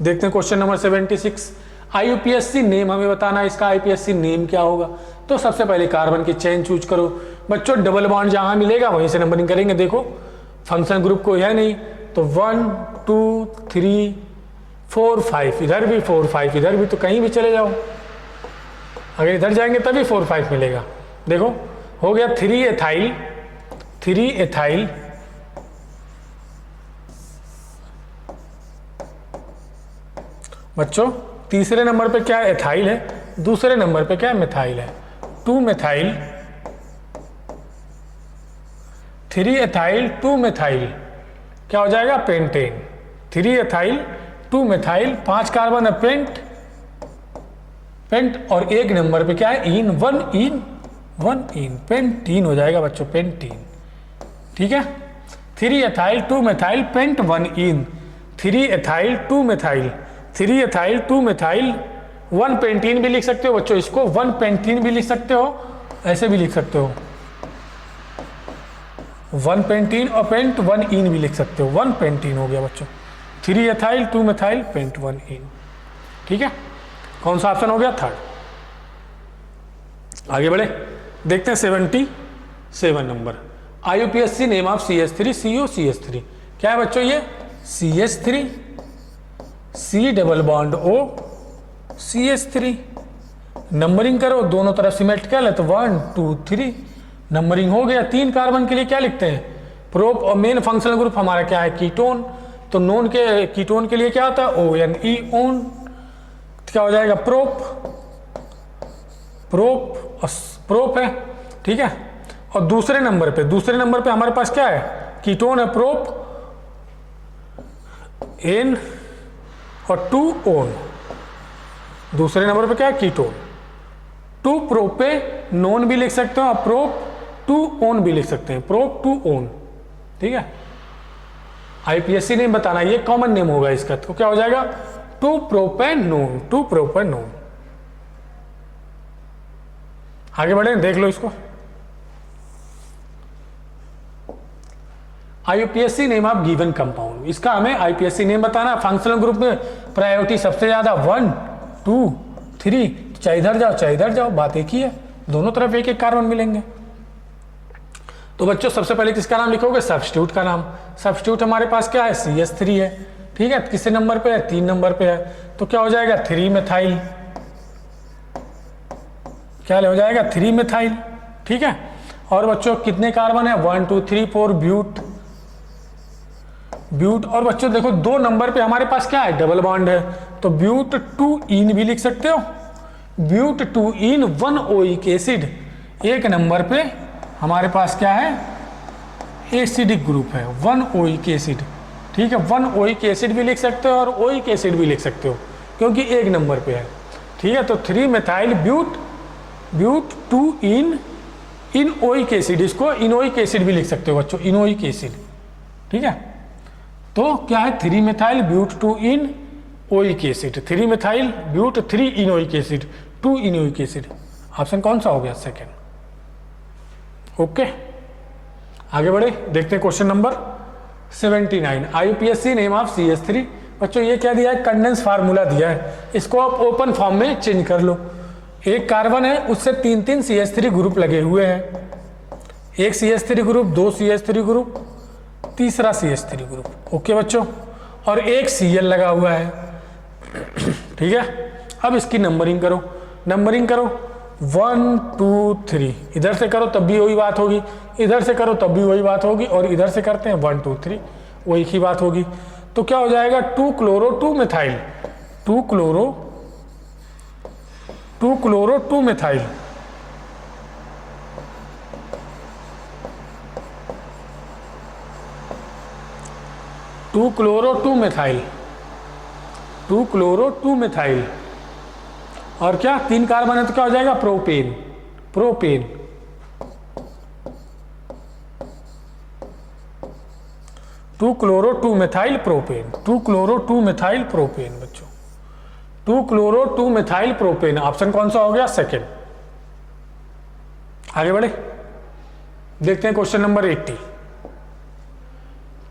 देखते हैं क्वेश्चन नंबर 76। IUPAC नेम हमें बताना है, इसका IUPAC नेम क्या होगा। तो सबसे पहले कार्बन की चेन चूज करो बच्चों, डबल बॉन्ड जहां मिलेगा वहीं से नंबरिंग करेंगे। देखो फंक्शन ग्रुप कोई है नहीं, तो 1 2 3 4 5, इधर भी 4 5, इधर भी, तो कहीं भी चले जाओ, अगर इधर जाएंगे तभी 4 5 मिलेगा। देखो हो गया 3 एथाइल, बच्चों तीसरे नंबर पे क्या है, एथाइल है, दूसरे नंबर पे क्या है, मिथाइल है। 2 मिथाइल, 3 एथाइल 2 मिथाइल, क्या हो जाएगा, पेंटेन। 3 एथाइल 2 मिथाइल, 5 कार्बन है, पेंट, और 1 नंबर पे क्या है, इन, 1 इन, पेंटीन हो जाएगा बच्चों, पेंटीन। ठीक है, 3 ethyl 2 methyl, pent 1 yne, 3 ethyl 2 methyl, 3 ethyl 2 methyl, 1 pentene भी लिख सकते हो बच्चों, इसको 1 पेंटीन भी लिख सकते हो, ऐसे भी लिख सकते हो, 1 पेंटीन, और पेंट 1 इन भी लिख सकते हो, 1 पेंटीन हो गया बच्चों। 3 एथाइल 2 मिथाइल, पेंट 1 इन। ठीक है, कौन सा ऑप्शन हो गया, थर्ड। आगे बढ़े, देखते हैं 77 number. IUPAC name of CH3 COCH3 क्या है बच्चों ये CH3 C double bond O CH3। Numbering करो दोनों तरफ सिमेट्रिकल है तो 1 2 3 नंबरिंग हो गया। 3 कार्बन के लिए क्या लिखते हैं प्रोप और मेन फंक्शनल ग्रुप हमारा क्या है कीटोन, तो नोन के कीटोन के लिए क्या होता है ONE ओन, क्या हो जाएगा प्रोप, प्रोप है ठीक है। और दूसरे नंबर पे हमारे पास क्या है कीटोन है प्रोप एन और 2 ओन। दूसरे नंबर पे क्या है कीटोन 2 प्रोप पे नोन भी लिख सकते हो और प्रोप 2 ओन भी लिख सकते हैं प्रोप 2 ओन ठीक है। IUPAC नेम बताना ये कॉमन नेम होगा इसका, तो क्या हो जाएगा 2 प्रोपेनोन 2 प्रोपेनोन। आगे बढ़े देख लो इसको। IUPAC name of given compound, इसका हमें IUPAC नेम बताना। फंक्शनल ग्रुप में प्रायोरिटी सबसे ज्यादा 1 2 3, चाहे इधर जाओ चाहे इधर जाओ बात एक ही है, दोनों तरफ एक एक कार्बन मिलेंगे। तो बच्चों सबसे पहले किसका नाम लिखोगे सब्स्टिट्यूट का नाम। सब्स्टिट्यूट हमारे पास क्या है CH3 है ठीक है। किस नंबर पे है 3 नंबर पे है, तो क्या हो जाएगा 3 मिथाइल, क्या हो जाएगा 3 मिथाइल ठीक है। और बच्चों कितने कार्बन है 1 2 3 4 ब्यूट। और बच्चों देखो 2 नंबर पे हमारे पास क्या है डबल बॉन्ड है, तो ब्यूट 2 इन भी लिख सकते हो, but 2 yne 1 oic acid. 1 number पे हमारे पास क्या है एसिडिक ग्रुप है 1 ओइक एसिड ठीक है। 1 ओइक एसिड भी लिख सकते हो और ओइक एसिड भी लिख सकते हो क्योंकि 1 नंबर पे है ठीक है। तो 3 methyl but 2 in oic acid, इसको इनोइक एसिड भी लिख सकते हो बच्चों इनोइक एसिड ठीक है। तो क्या है 3 methyl but 2 in oic acid, 3 methyl but 3 enoic acid 2 enoic acid. Option कौन सा हो गया सेकेंड। ओके आगे बढ़े देखते हैं question number 79। IUPAC name of CH3 बच्चों ये क्या दिया है कंडेंस फार्मूला दिया है, इसको आप ओपन फॉर्म में चेंज कर लो। एक कार्बन है उससे 3 CH3 ग्रुप लगे हुए हैं, एक CH3 ग्रुप 2 CH3 ग्रुप तीसरा CH3 ग्रुप ओके बच्चों, और एक Cl लगा हुआ है ठीक है। अब इसकी नंबरिंग करो 1 2 3, इधर से करो तब भी वही बात होगी, इधर से करो तब भी वही बात होगी, और इधर से करते हैं 1 2 3 वही की बात होगी। तो क्या हो जाएगा 2 chloro 2 methyl 2 chloro 2 methyl 2 chloro 2 methyl 2 chloro 2 methyl. और क्या 3 कार्बन है तो क्या हो जाएगा propane 2 chloro 2 methyl propane 2 chloro 2 methyl propane बच्चों 2 क्लोरो 2 मिथाइल प्रोपेन। ऑप्शन कौन सा हो गया सेकेंड। आगे बढ़े देखते हैं question number 80।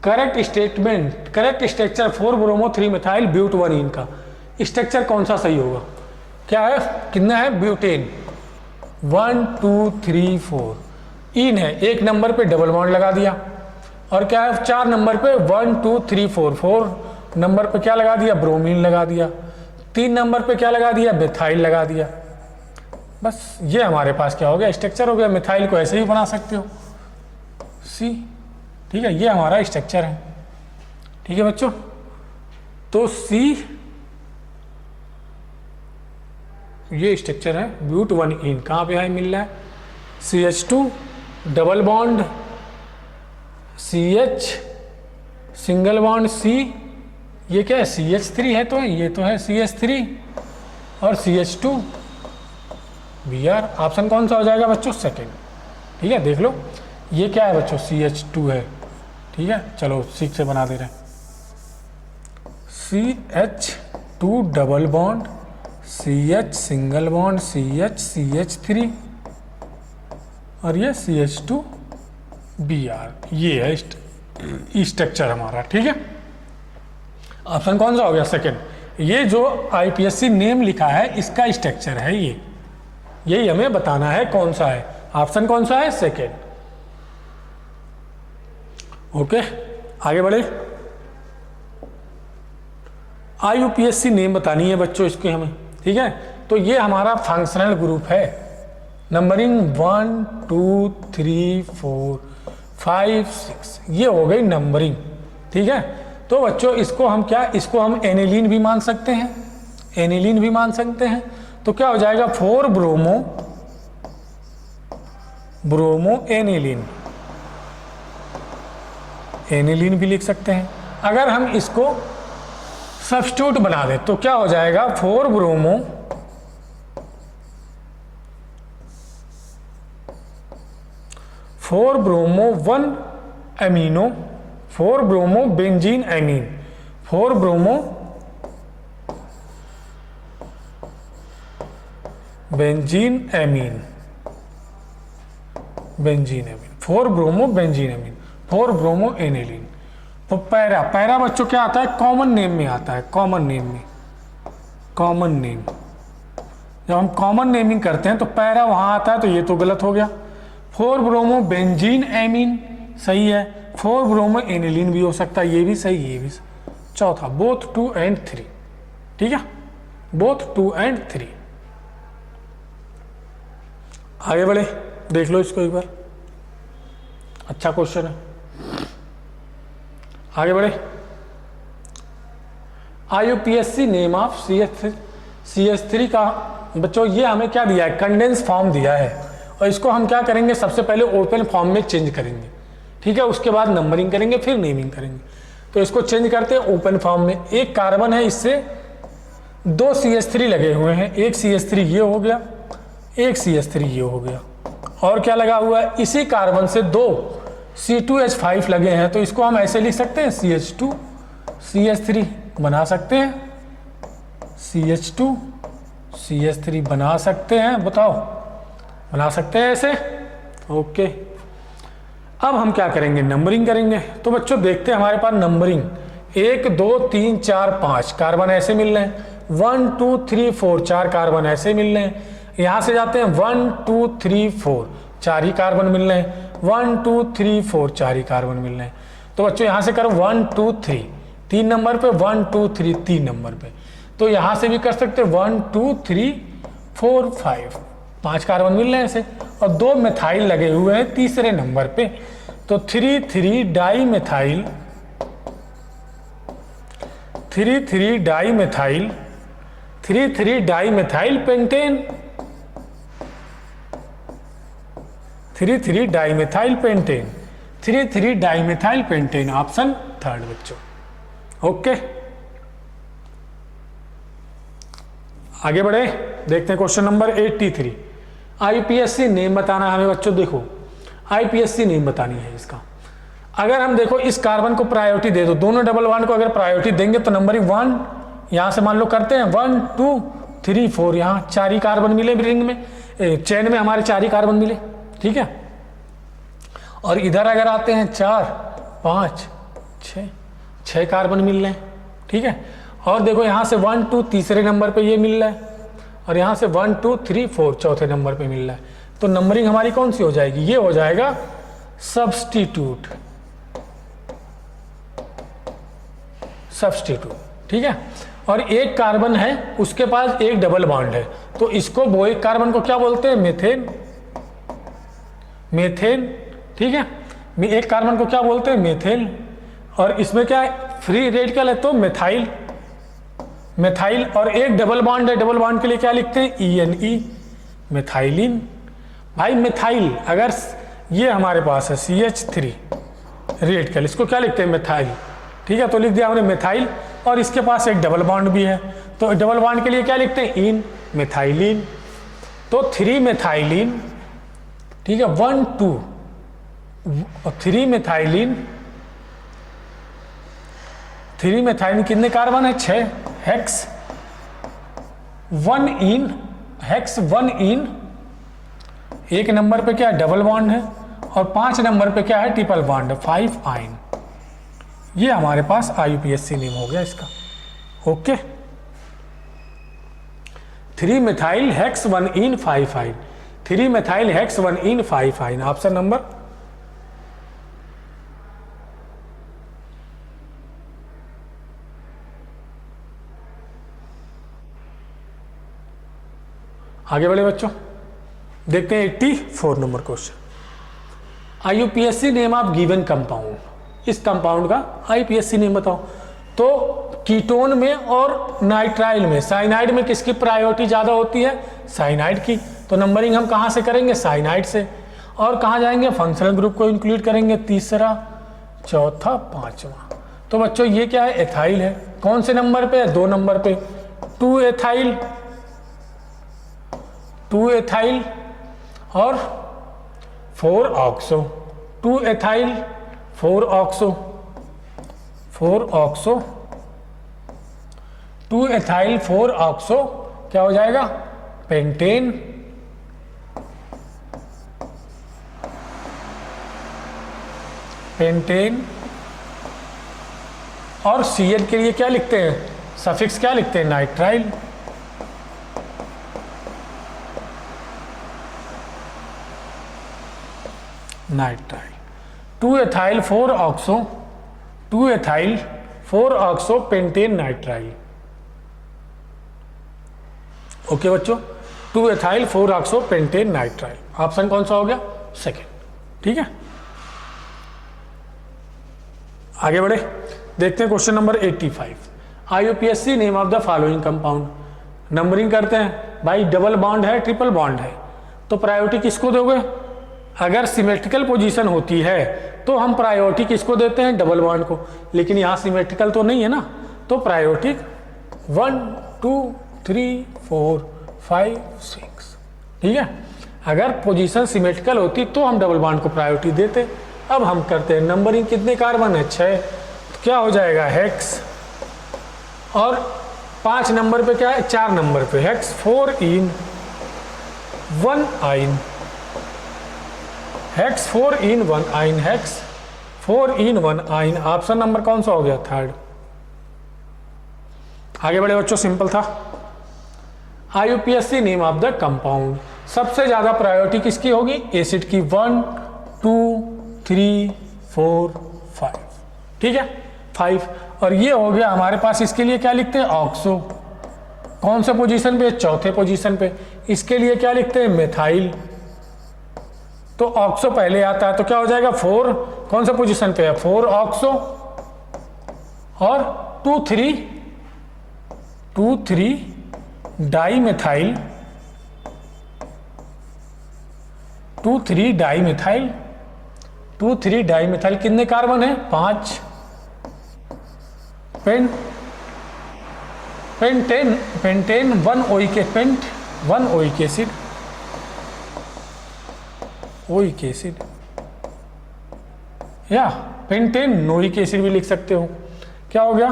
Correct structure 4 bromo 3 methyl but 1 yne का स्ट्रक्चर कौन सा सही होगा। क्या है कितना है ब्यूटेन 1 2 3 4 इन है, 1 नंबर पे डबल बॉन्ड लगा दिया, और क्या है 4 नंबर पे 1 2 3 4 नंबर पे क्या लगा दिया ब्रोमीन लगा दिया, 3 नंबर पे क्या लगा दिया मिथाइल लगा दिया। बस ये हमारे पास क्या हो गया स्ट्रक्चर हो गया। मिथाइल को ऐसे ही बना सकते हो सी ठीक है, ये हमारा स्ट्रक्चर है ठीक है बच्चों। तो सी ये स्ट्रक्चर है ब्यूट 1 इन, कहाँ पे है मिल रहा है CH2 double bond CH single bond C, ये क्या है CH3 है, तो ये तो है CH3 और CH2 Br। ऑप्शन कौन सा हो जाएगा बच्चों सेकेंड ठीक है। देख लो ये क्या है बच्चों CH2 है ठीक है। चलो सीख से बना दे रहे हैं CH2 double bond CH single bond CH3 और ये CH2 Br, ये है स्ट्रक्चर हमारा ठीक है। ऑप्शन कौन सा हो गया सेकंड। ये जो IUPAC नेम लिखा है इसका स्ट्रक्चर है, ये यही हमें बताना है कौन सा है। ऑप्शन कौन सा है सेकंड। ओके, आगे बढ़े। IUPAC नेम बतानी है बच्चों इसके हमें, ठीक है। तो ये हमारा फंक्शनल ग्रुप है, नंबरिंग 1 2 3 4 5 6, ये हो गई नंबरिंग, ठीक है। तो बच्चों इसको हम क्या, इसको हम एनिलीन भी मान सकते हैं, एनिलीन भी मान सकते हैं। तो क्या हो जाएगा 4 ब्रोमो एनिलीन, एनिलीन भी लिख सकते हैं। अगर हम इसको सब्स्टिट्यूट बना दें तो क्या हो जाएगा 4 bromo 1 amino, 4 bromo benzene amine, 4 bromo benzene amine, 4 bromo benzene amine, 4 bromo aniline. तो पैरा, पैरा बच्चों क्या आता है, कॉमन नेम में आता है, कॉमन नेम में, कॉमन नेम। जब हम कॉमन नेमिंग करते हैं तो पैरा वहां आता है, तो ये तो गलत हो गया। 4 ब्रोमो बेंजीन एमीन सही है, 4 ब्रोमो एनिलीन भी हो सकता है, ये भी सही, ये भी सही। चौथा बोथ 2 and 3, ठीक है, बोथ 2 and 3। आगे बढ़े, देख लो इसको एक बार, अच्छा क्वेश्चन है। आगे बढ़े। IUPAC नेम ऑफ CH3 का बच्चों ये हमें क्या दिया है, कंडेंस फॉर्म दिया है, और इसको हम क्या करेंगे, सबसे पहले ओपन फॉर्म में चेंज करेंगे, ठीक है। उसके बाद नंबरिंग करेंगे, फिर नेमिंग करेंगे। तो इसको चेंज करते हैं ओपन फॉर्म में। एक कार्बन है, इससे 2 CH3 लगे हुए हैं, एक CH3 ये हो गया, एक CH3 ये हो गया, और क्या लगा हुआ है, इसी कार्बन से 2 C2H5 लगे हैं। तो इसको हम ऐसे लिख सकते हैं CH2 CH3 बना सकते हैं, CH2 CH3 बना सकते हैं, बताओ बना सकते हैं ऐसे, ओके। अब हम क्या करेंगे, नंबरिंग करेंगे। तो बच्चों देखते हैं हमारे पास नंबरिंग 1 2 3 4 5 कार्बन ऐसे मिल रहे हैं, 1 2 3 4 4 कार्बन ऐसे मिल रहे हैं। यहाँ से जाते हैं 1 2 3 4 4 ही कार्बन मिल रहे हैं, 1 2 3 4 4 ही कार्बन मिल रहे हैं। तो बच्चों यहाँ से करो 1 2 3 3 नंबर पे, 1 2 3 3 नंबर पे। तो यहाँ से भी कर सकते हैं 1 2 3 4 5 5 कार्बन मिल रहे हैं ऐसे, और 2 मिथाइल लगे हुए हैं तीसरे नंबर पे। तो 3 3 di methyl, 3 3 di methyl, 3 3 di methyl pentane, 3 3 di methyl pentane, 3 3 di methyl pentane, option third बच्चों, ओके। आगे बढ़े, देखते हैं क्वेश्चन नंबर 83। IUPAC नेम बताना है हमें बच्चों, देखो IUPAC नेम बतानी है इसका। अगर हम देखो इस कार्बन को प्रायोरिटी दे दो, दोनों डबल बॉन्ड को अगर प्रायोरिटी देंगे तो नंबरिंग 1 यहाँ से मान लो करते हैं 1 2 3 4, यहाँ 4 ही कार्बन मिले रिंग में, चेन में हमारे 4 ही कार्बन मिले, ठीक है। और इधर अगर आते हैं 4 5 6 कार्बन मिल रहे हैं, ठीक है। और देखो यहाँ से 1 2 तीसरे नंबर पे ये मिल रहा है, और यहाँ से 1 2 3 4 चौथे नंबर पे मिल रहा है। तो नंबरिंग हमारी कौन सी हो जाएगी, ये हो जाएगा सब्स्टिट्यूट, ठीक है। और एक कार्बन है, उसके पास एक डबल बॉन्ड है, तो इसको वो एक कार्बन को क्या बोलते हैं, मेथेन, ठीक है। एक कार्बन को क्या बोलते हैं, मेथेन। और इसमें क्या है, फ्री रेडिकल है तो मिथाइल, और एक डबल बॉन्ड है, डबल बॉन्ड के लिए क्या लिखते हैं, ENE, मिथाइलिन। भाई मिथाइल, अगर ये हमारे पास है CH3 रेडिकल, इसको क्या लिखते हैं, मिथाइल, ठीक है। तो लिख दिया हमने मिथाइल, और इसके पास एक डबल बॉन्ड भी है, तो डबल बॉन्ड के लिए क्या लिखते हैं, इन मिथाइलिन। तो 3 मिथाइलिन, ठीक है, 1 2 और 3 मिथाइलिन, 3 मिथाइलिन कितने कार्बन है, 6, हेक्स 1 इन, एक नंबर पे क्या है, डबल बॉन्ड है, और 5 नंबर पे क्या है, ट्रिपल बॉन्ड है, 5 आइन। ये हमारे पास IUPAC नेम हो गया इसका, ओके। 3 मिथाइल हेक्स 1 इन 5 आइन, 3 मिथाइल हेक्स 1 इन 5 आइन, ऑप्शन नंबर आगे बढ़े बच्चों, देखते हैं 84 number question. IUPAC name of given compound, इस कंपाउंड का IUPAC नेम बताओ। तो कीटोन में और नाइट्राइल में, साइनाइड में किसकी प्रायोरिटी ज़्यादा होती है? साइनाइड की। तो नंबरिंग हम कहाँ से करेंगे? साइनाइड से। और कहाँ जाएंगे? फंक्शनल ग्रुप को इंक्लूड करेंगे, तीसरा, चौथा, पांचवा। तो बच्चों ये क्या है? एथाइल है। कौन से नंबर पे है? 2 नंबर पे। 2 एथाइल, 2 एथाइल और 4 oxo, 2 ethyl 4 oxo, 4 oxo, 2 ethyl 4 oxo क्या हो जाएगा? पेंटेन। पेंटेन। और Cl के लिए क्या लिखते हैं? सफिक्स क्या लिखते हैं? Nitrile. Nitrile. 2 ethyl 4 oxo, 2 ethyl 4 oxo pentane nitrile. Okay बच्चों, 2 ethyl 4 oxo pentane nitrile. Option कौन सा हो गया? सेकेंड। ठीक है, आगे बढ़े, देखते हैं question number 85। IUPAC name of the following compound. Numbering करते हैं भाई, डबल बॉन्ड है, ट्रिपल बॉन्ड है, तो प्रायोरिटी किसको दोगे? अगर सिमेट्रिकल पोजीशन होती है तो हम प्रायोरिटी किसको देते हैं? डबल बॉन्ड को। लेकिन यहाँ सिमेट्रिकल तो नहीं है ना, तो प्रायोरिटी 1 2 3 4 5 6। ठीक है, अगर पोजीशन सिमेट्रिकल होती तो हम डबल बॉन्ड को प्रायोरिटी देते। अब हम करते हैं नंबरिंग। कितने कार्बन है? 6। तो क्या हो जाएगा? हेक्स। और 5 नंबर पे क्या है? 4 नंबर पे हेक्स 4 इन 1 आइन, हेक्स 4 इन 1 आइन, हेक्स 4 इन 1 आइन। ऑप्शन नंबर कौन सा हो गया? थर्ड। आगे बढ़े बच्चों, सिंपल था। IUPAC name of the compound, सबसे ज्यादा प्रायोरिटी किसकी होगी? एसिड की। 1 2 3 4 5। ठीक है, 5। और ये हो गया हमारे पास। इसके लिए क्या लिखते हैं? ऑक्सो। कौन से पोजीशन पे? चौथे पोजीशन पे। इसके लिए क्या लिखते हैं? मेथाइल। तो ऑक्सो पहले आता है, तो क्या हो जाएगा? 4। कौन सा पोजीशन पे है? 4 ऑक्सो। और 2 3 di methyl, 2 3 di methyl, 2 3 di methyl. कितने कार्बन है? 5। Pentane 1 oic, pent 1 oic acid, oic acid, या पेंटेन नोइक एसिड भी लिख सकते हो। क्या हो गया?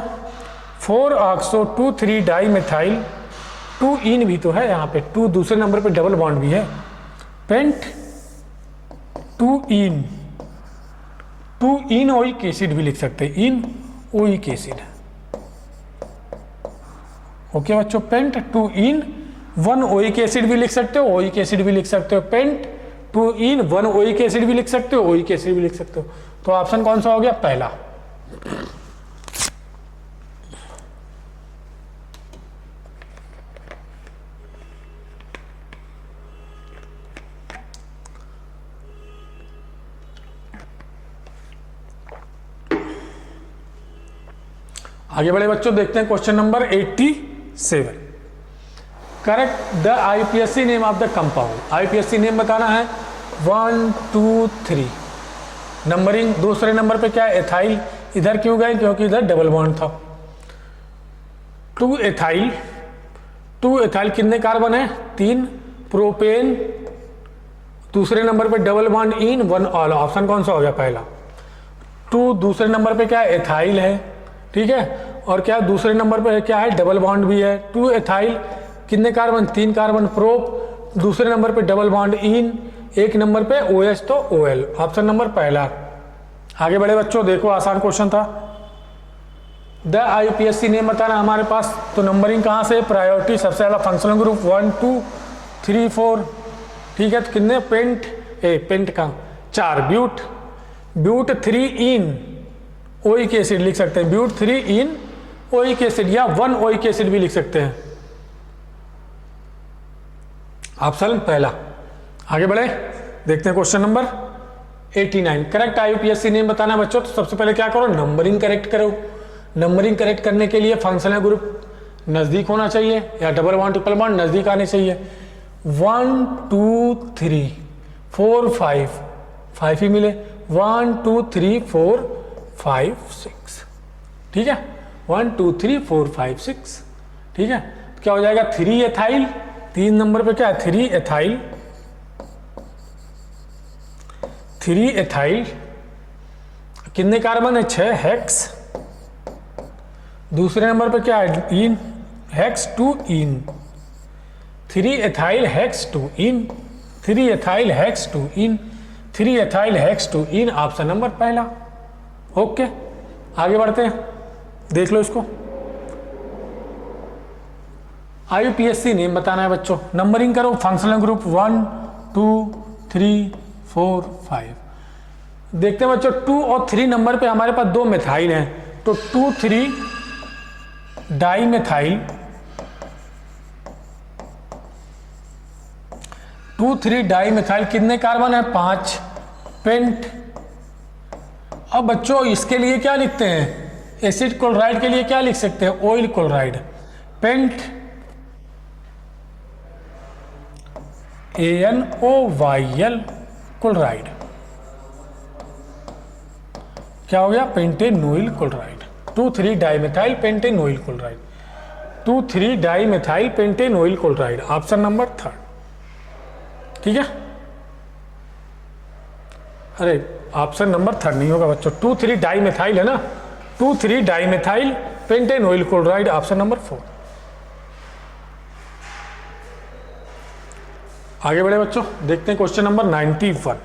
4 ऑक्सो 2 3 डाई मेथाइल, 2 इन भी तो है यहाँ पे, 2 दूसरे नंबर पे डबल बॉन्ड भी है। पेंट 2 इन ओइक एसिड भी लिख सकते हैं, इन ओइक एसिड। ओके बच्चों, पेंट 2 इन 1 ओइक एसिड भी लिख सकते हो, ओइक एसिड भी लिख सकते हो। पेंट 2 इन 1 ओइक एसिड भी लिख सकते हो, ओइक एसिड भी लिख सकते हो। तो ऑप्शन कौन सा हो गया? पहला। आगे बढ़े बच्चों, देखते हैं question number 87। Correct the IUPAC name of the compound. IUPAC name बताना है। 1 2 3। नंबरिंग दूसरे नंबर पे क्या है? एथाइल। इधर क्यों गए? क्योंकि इधर डबल बॉन्ड था। 2 एथाइल, 2 एथाइल कितने कार्बन है? 3। प्रोपेन दूसरे नंबर पे double bond in 1 all. Option कौन सा हो गया? पहला। 2 दूसरे नंबर पे क्या है? एथाइल है। ठीक है, और क्या दूसरे नंबर पे क्या है? डबल बॉन्ड भी है। 2 एथाइल कितने कार्बन? 3 कार्बन। प्रोप दूसरे नंबर पे डबल बॉन्ड इन, एक नंबर पे OH तो OL। ऑप्शन नंबर पहला। आगे बढ़े बच्चों, देखो आसान क्वेश्चन था। द IUPAC नेम बताना हमारे पास। तो नंबरिंग कहाँ से? प्रायोरिटी सबसे ज्यादा फंक्शनल ग्रुप 1 2 3 4। ठीक है, तो कितने? पेंट का 4। ब्यूट 3 इन ओइक एसिड लिख सकते हैं, ब्यूट 3 इन ओइक एसिड, या 1 ओइक एसिड भी लिख सकते हैं। ऑप्शन पहला। आगे बढ़े, देखते हैं क्वेश्चन नंबर 89। करेक्ट आईयूपीएससी नेम बताना बच्चों, तो सबसे पहले क्या करो, नंबरिंग करेक्ट करो। नंबरिंग करेक्ट करने के लिए फंक्शनल ग्रुप नज़दीक होना चाहिए या डबल बॉन्ड ट्रिपल बॉन्ड नज़दीक आने चाहिए। 1 2 3 4 5, 5 ही मिले। 1 2 3 4 5 6, ठीक है। 1 2 3 4 5 6, ठीक है। तो क्या हो जाएगा, 3 एथाइल, 3 नंबर पे क्या है, 3 एथाइल, 3 एथाइल, कितने कार्बन है, 6 हेक्स। दूसरे नंबर पे क्या है, इन, हेक्स 2 इन, 3 एथाइल हेक्स 2 इन, 3 एथाइल हेक्स 2 इन, 3 एथाइल हेक्स 2 इन, ऑप्शन नंबर पहला। ओके, आगे बढ़ते हैं, देख लो इसको। आईयूपीएससी नेम बताना है बच्चों, नंबरिंग करो, फंक्शनल ग्रुप 1 2 3 4 5। देखते हैं बच्चों, 2 और 3 नंबर पे हमारे पास 2 मिथाइल हैं, तो 2 3 डाई मिथाइल, 2 3 डाई मिथाइल, कितने कार्बन है, 5, पेंट। अब बच्चों इसके लिए क्या लिखते हैं, एसिड क्लोराइड के लिए क्या लिख सकते हैं, oyl chloride, pent ANOYL chloride, क्या हो गया, pentanoyl chloride. 2 3 dimethyl pentanoyl chloride, 2 3 dimethyl pentanoyl chloride, option number 3, ठीक है। अरे ऑप्शन नंबर 3 नहीं होगा बच्चों, 2 3 डाइमेथाइल है ना, 2 3 dimethyl pentanoyl chloride, option number 4। आगे बढ़े बच्चों, देखते हैं क्वेश्चन नंबर 91।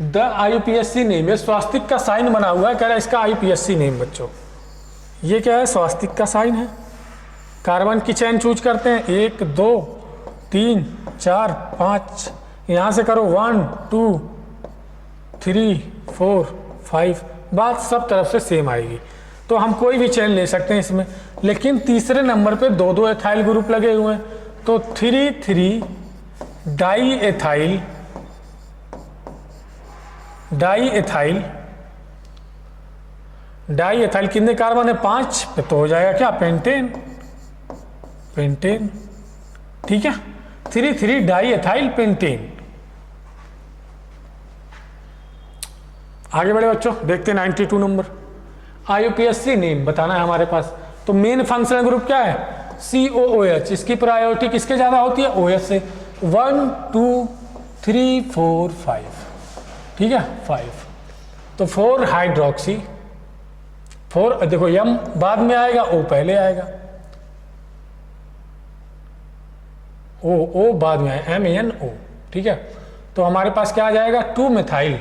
द आईयूपीएससी नेम, ये स्वास्तिक का साइन बना हुआ है, कह रहा है इसका आईयूपीएससी नेम। बच्चों ये क्या है, स्वास्तिक का साइन है। कार्बन की चेन चूज करते हैं, 1 2 3 4 5, यहाँ से करो 1 2 3 4 5, बात सब तरफ से सेम आएगी। तो हम कोई भी चेन ले सकते हैं इसमें, लेकिन तीसरे नंबर पे 2 एथाइल ग्रुप लगे हुए हैं, तो 3 3 di ethyl, di ethyl, di ethyl, कितने कार्बन है, 5 पे, तो हो जाएगा क्या, पेंटेन, पेंटेन, ठीक है। 3 3 डाई एथाइल पेंटेन। आगे बढ़े बच्चों, देखते हैं 92 नंबर। आईयूपीएससी नेम बताना है हमारे पास, तो मेन फंक्शनल ग्रुप क्या है, COOH। इसकी प्रायोरिटी किसके ज्यादा होती है, OH से। 1 2 3 4 5, ठीक है, 5, तो 4 हाइड्रोक्सी, 4 देखो M बाद में आएगा, O पहले आएगा, O बाद में आएगा, MANO, ठीक है। तो हमारे पास क्या आ जाएगा, 2 मिथाइल,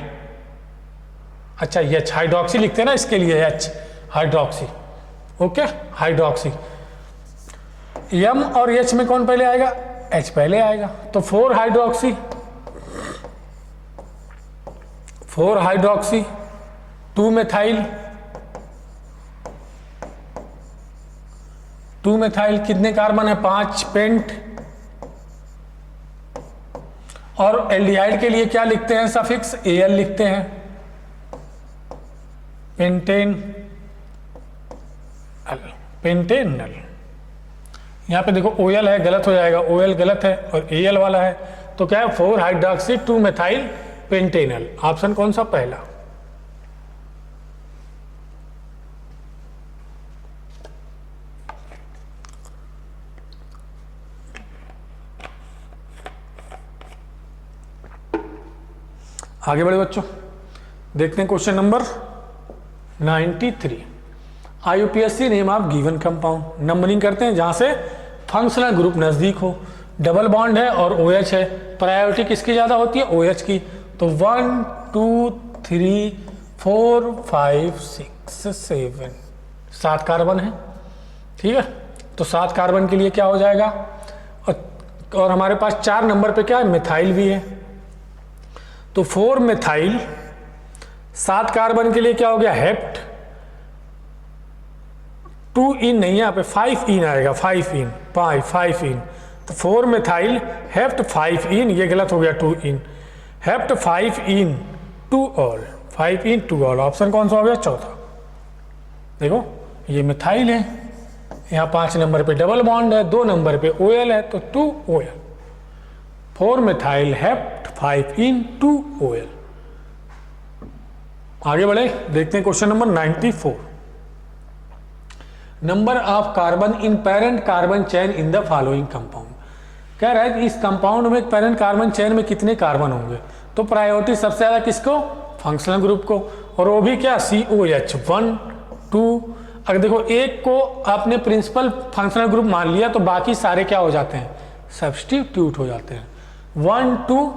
अच्छा H हाइड्रोक्सी लिखते हैं ना इसके लिए, H hydroxy, okay, hydroxy. M और H में कौन पहले आएगा, H पहले आएगा, तो 4 हाइड्रोक्सी, 4 हाइड्रोक्सी, 2 मिथाइल, 2 मिथाइल, कितने कार्बन है, 5, पेंट। और एल्डिहाइड के लिए क्या लिखते हैं, सफिक्स Al लिखते हैं, पेंटेन, पेंटेनल। यहाँ पे देखो OL है, गलत हो जाएगा, OL गलत है और Al वाला है, तो क्या है, 4 हाइड्रोक्सी 2 मिथाइल पेंटेनल, ऑप्शन कौन सा, पहला। आगे बढ़े बच्चों, देखते हैं question number 93। आईयूपीएससी name of given compound, numbering करते हैं जहां से फंक्शनल ग्रुप नजदीक हो, डबल बॉन्ड है और OH है, प्रायोरिटी किसकी ज्यादा होती है, OH की। तो 1 2 3 4 5 6 7, 7 कार्बन है, ठीक है। तो 7 कार्बन के लिए क्या हो जाएगा, और हमारे पास 4 नंबर पे क्या है, मिथाइल भी है, तो 4 मिथाइल, 7 कार्बन के लिए क्या हो गया, हेप्ट, 2 इन नहीं है यहाँ पे, 5 इन आएगा, 5 इन, 5 इन, तो 4 मिथाइल हेप्ट 5 इन, ये गलत हो गया 2 इन, हेप्ट 5 इन 2 ऑल, 5 इन 2 ऑल, ऑप्शन कौन सा हो गया? चौथा। देखो ये मिथाइल है, यहाँ 5 नंबर पे डबल बॉन्ड है, 2 नंबर पे OL है, तो 2 OL, 4 मिथाइल हेप्ट 5 इन 2 OL। आगे बढ़े, देखते हैं question number 94। Number of carbon in parent carbon chain in the following compound. कह रहा है कि इस कंपाउंड में पेरेंट कार्बन चेन में कितने कार्बन होंगे, तो प्रायोरिटी सबसे ज्यादा किसको? फंक्शनल ग्रुप को, और वो भी क्या? COH 1 2। अगर देखो एक को आपने प्रिंसिपल फंक्शनल ग्रुप मान लिया तो बाकी सारे क्या हो जाते हैं? सब्स्टिट्यूट हो जाते हैं। 1 2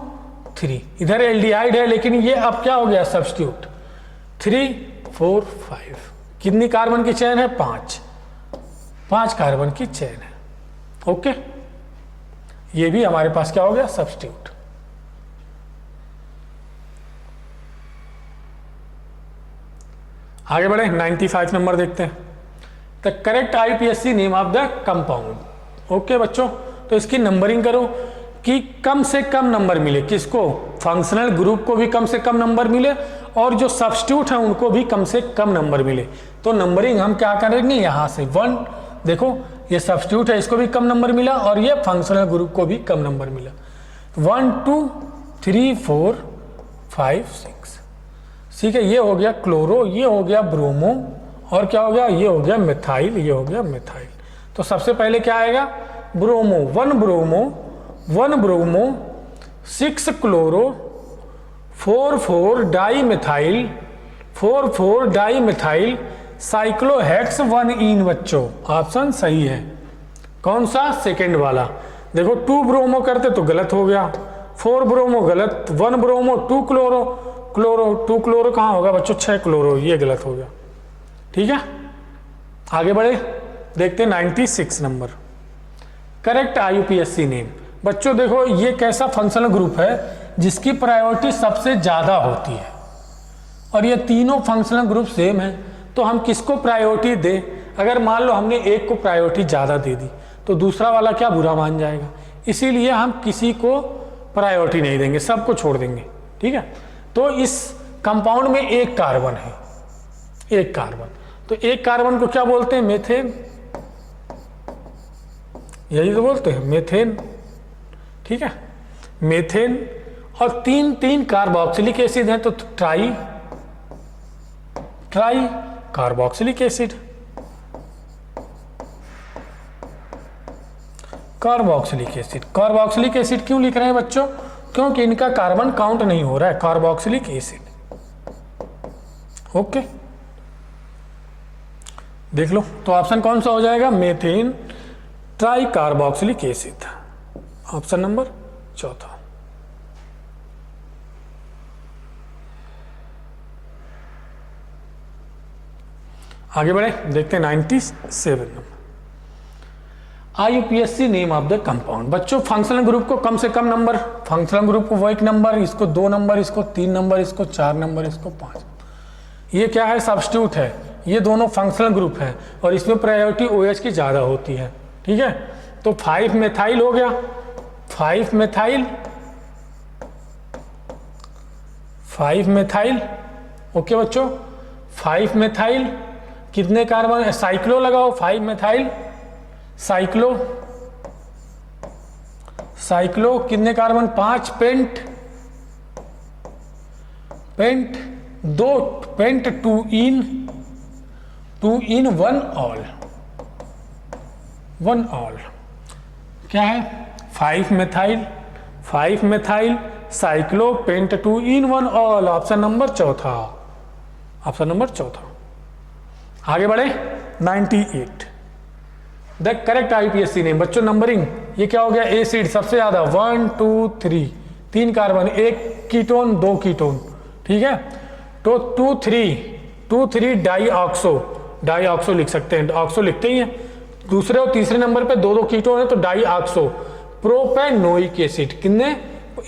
3, इधर एल्डिहाइड है लेकिन ये अब क्या हो गया? सब्स्टिट्यूट। 3 4 5, कितनी कार्बन की चेन है? 5 कार्बन की चेन है। ओके, ये भी हमारे पास क्या हो गया? सब्स्टिट्यूट। आगे बढ़े, 95 नंबर देखते हैं। The correct IUPAC name of the compound. Okay बच्चों, तो इसकी नंबरिंग करो कि कम से कम नंबर मिले किसको? फंक्शनल ग्रुप को भी कम से कम नंबर मिले और जो सब्स्टिट्यूट है उनको भी कम से कम नंबर मिले। तो नंबरिंग हम क्या करेंगे? यहां से 1, देखो ये सब्स्टिट्यूट है, इसको भी कम नंबर मिला और ये फंक्शनल ग्रुप को भी कम नंबर मिला। 1 2 3 4 5 6, ठीक है। ये हो गया क्लोरो, ये हो गया ब्रोमो, और क्या हो गया? ये हो गया मिथाइल, ये हो गया मिथाइल। तो सबसे पहले क्या आएगा? Bromo, 1 bromo 6 chloro 4 di methyl 4 di methyl साइक्लोहेक्स 1 इन। बच्चों ऑप्शन सही है, कौन सा? सेकेंड वाला। देखो 2 ब्रोमो करते तो गलत हो गया, 4 ब्रोमो गलत, 1 ब्रोमो 2 क्लोरो 2 क्लोरो कहाँ होगा बच्चों? 6 क्लोरो, ये गलत हो गया। ठीक है, आगे बढ़े, देखते हैं 96 नंबर। Correct IUPAC name. बच्चों देखो ये कैसा फंक्शनल ग्रुप है जिसकी प्रायोरिटी सबसे ज्यादा होती है, और ये तीनों फंक्शनल ग्रुप सेम है, तो हम किसको प्रायोरिटी दे? अगर मान लो हमने एक को प्रायोरिटी ज्यादा दे दी तो दूसरा वाला क्या बुरा मान जाएगा, इसीलिए हम किसी को प्रायोरिटी नहीं देंगे, सबको छोड़ देंगे। ठीक है, तो इस कंपाउंड में एक कार्बन है, एक कार्बन, तो एक कार्बन को क्या बोलते हैं? मेथेन, यही तो बोलते हैं मेथेन। ठीक है, मेथेन, और 3 कार्बोक्सिलिक एसिड हैं तो try carboxylic acid, carboxylic acid क्यों लिख रहे हैं बच्चों? क्योंकि इनका कार्बन काउंट नहीं हो रहा है, कार्बोक्सिलिक एसिड। ओके, देख लो, तो ऑप्शन कौन सा हो जाएगा? Methane try carboxylic acid, option number चौथा। आगे बढ़े, देखते हैं 97 number. IUPAC name of the compound. बच्चों फंक्शनल ग्रुप को कम से कम नंबर, फंक्शनल ग्रुप को वो 1 नंबर, इसको 2 नंबर, इसको 3 नंबर, इसको 4 नंबर, इसको 5। ये क्या है? सब्स्टिट्यूट है, ये दोनों फंक्शनल ग्रुप है और इसमें प्रायोरिटी OH की ज्यादा होती है। ठीक है, तो 5 मेथाइल हो गया, 5 मेथाइल। ओके बच्चों, 5 मेथाइल, कितने कार्बन? साइक्लो लगाओ, 5 मेथाइल साइक्लो कितने carbon? 5 paint 2 paint 2 yne 1 all क्या है? 5 methyl cyclo paint 2 yne 1 all, option number चौथा, ऑप्शन नंबर चौथा। आगे बढ़े, 98 द करेक्ट IUPAC नेम। बच्चों नंबरिंग, ये क्या हो गया? एसिड सबसे ज्यादा 1 2 3, 3 कार्बन, 1 कीटोन 2 कीटोन। ठीक है, तो 2 3 डाईऑक्सो लिख सकते हैं, ऑक्सो लिखते ही हैं। दूसरे और तीसरे नंबर पे 2 कीटोन है तो डाईऑक्सो। प्रोपेनोइक एसिड, कितने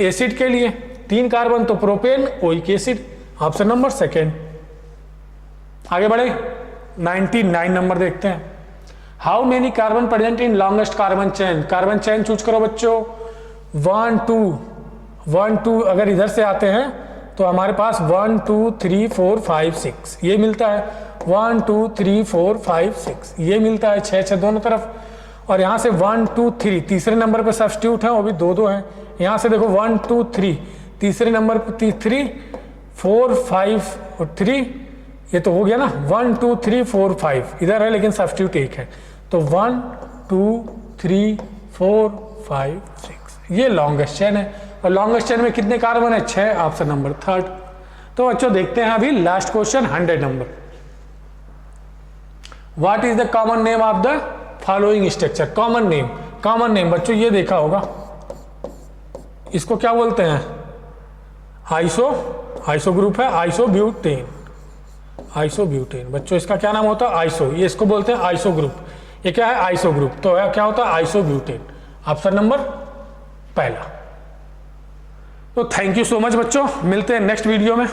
एसिड के लिए? 3 कार्बन, तो propane oic acid, option number second. आगे बढ़े, 99 नंबर देखते हैं। How many carbon present in longest carbon chain, carbon chain choose करो बच्चों, 1 2 अगर इधर से आते हैं तो हमारे पास 1 2 3 4 5 6 ये मिलता है, 1 2 3 4 5 6 ये मिलता है, 6 6 दोनों तरफ। और यहाँ से 1 2 3 तीसरे नंबर पर सब्स्टिट्यूट है, वो भी 2 2 हैं। यहाँ से देखो 1 2 3 तीसरे नंबर पर 3 4 5 और 3, ये तो हो गया ना, 1 2 3 4 5 इधर है लेकिन सब्स्टिट्यूट एक है, तो 1 2 3 4 5 6 ये लॉन्गेस्ट चेन है। और लॉन्गेस्ट चेन में कितने कार्बन है, 6, ऑप्शन नंबर 3। तो बच्चों देखते हैं अभी last question 100 number. What is the common name of the following structure, common name बच्चों ये देखा होगा, इसको क्या बोलते हैं, आइसो ग्रुप है, आइसोब्यूटेन बच्चों इसका क्या नाम होता है, आइसो, ये इसको बोलते हैं आइसो ग्रुप। ये क्या है, आइसो ग्रुप, तो क्या होता है आइसोब्यूटेन, ऑप्शन नंबर पहला। तो थैंक यू सो मच बच्चों, मिलते हैं नेक्स्ट वीडियो में।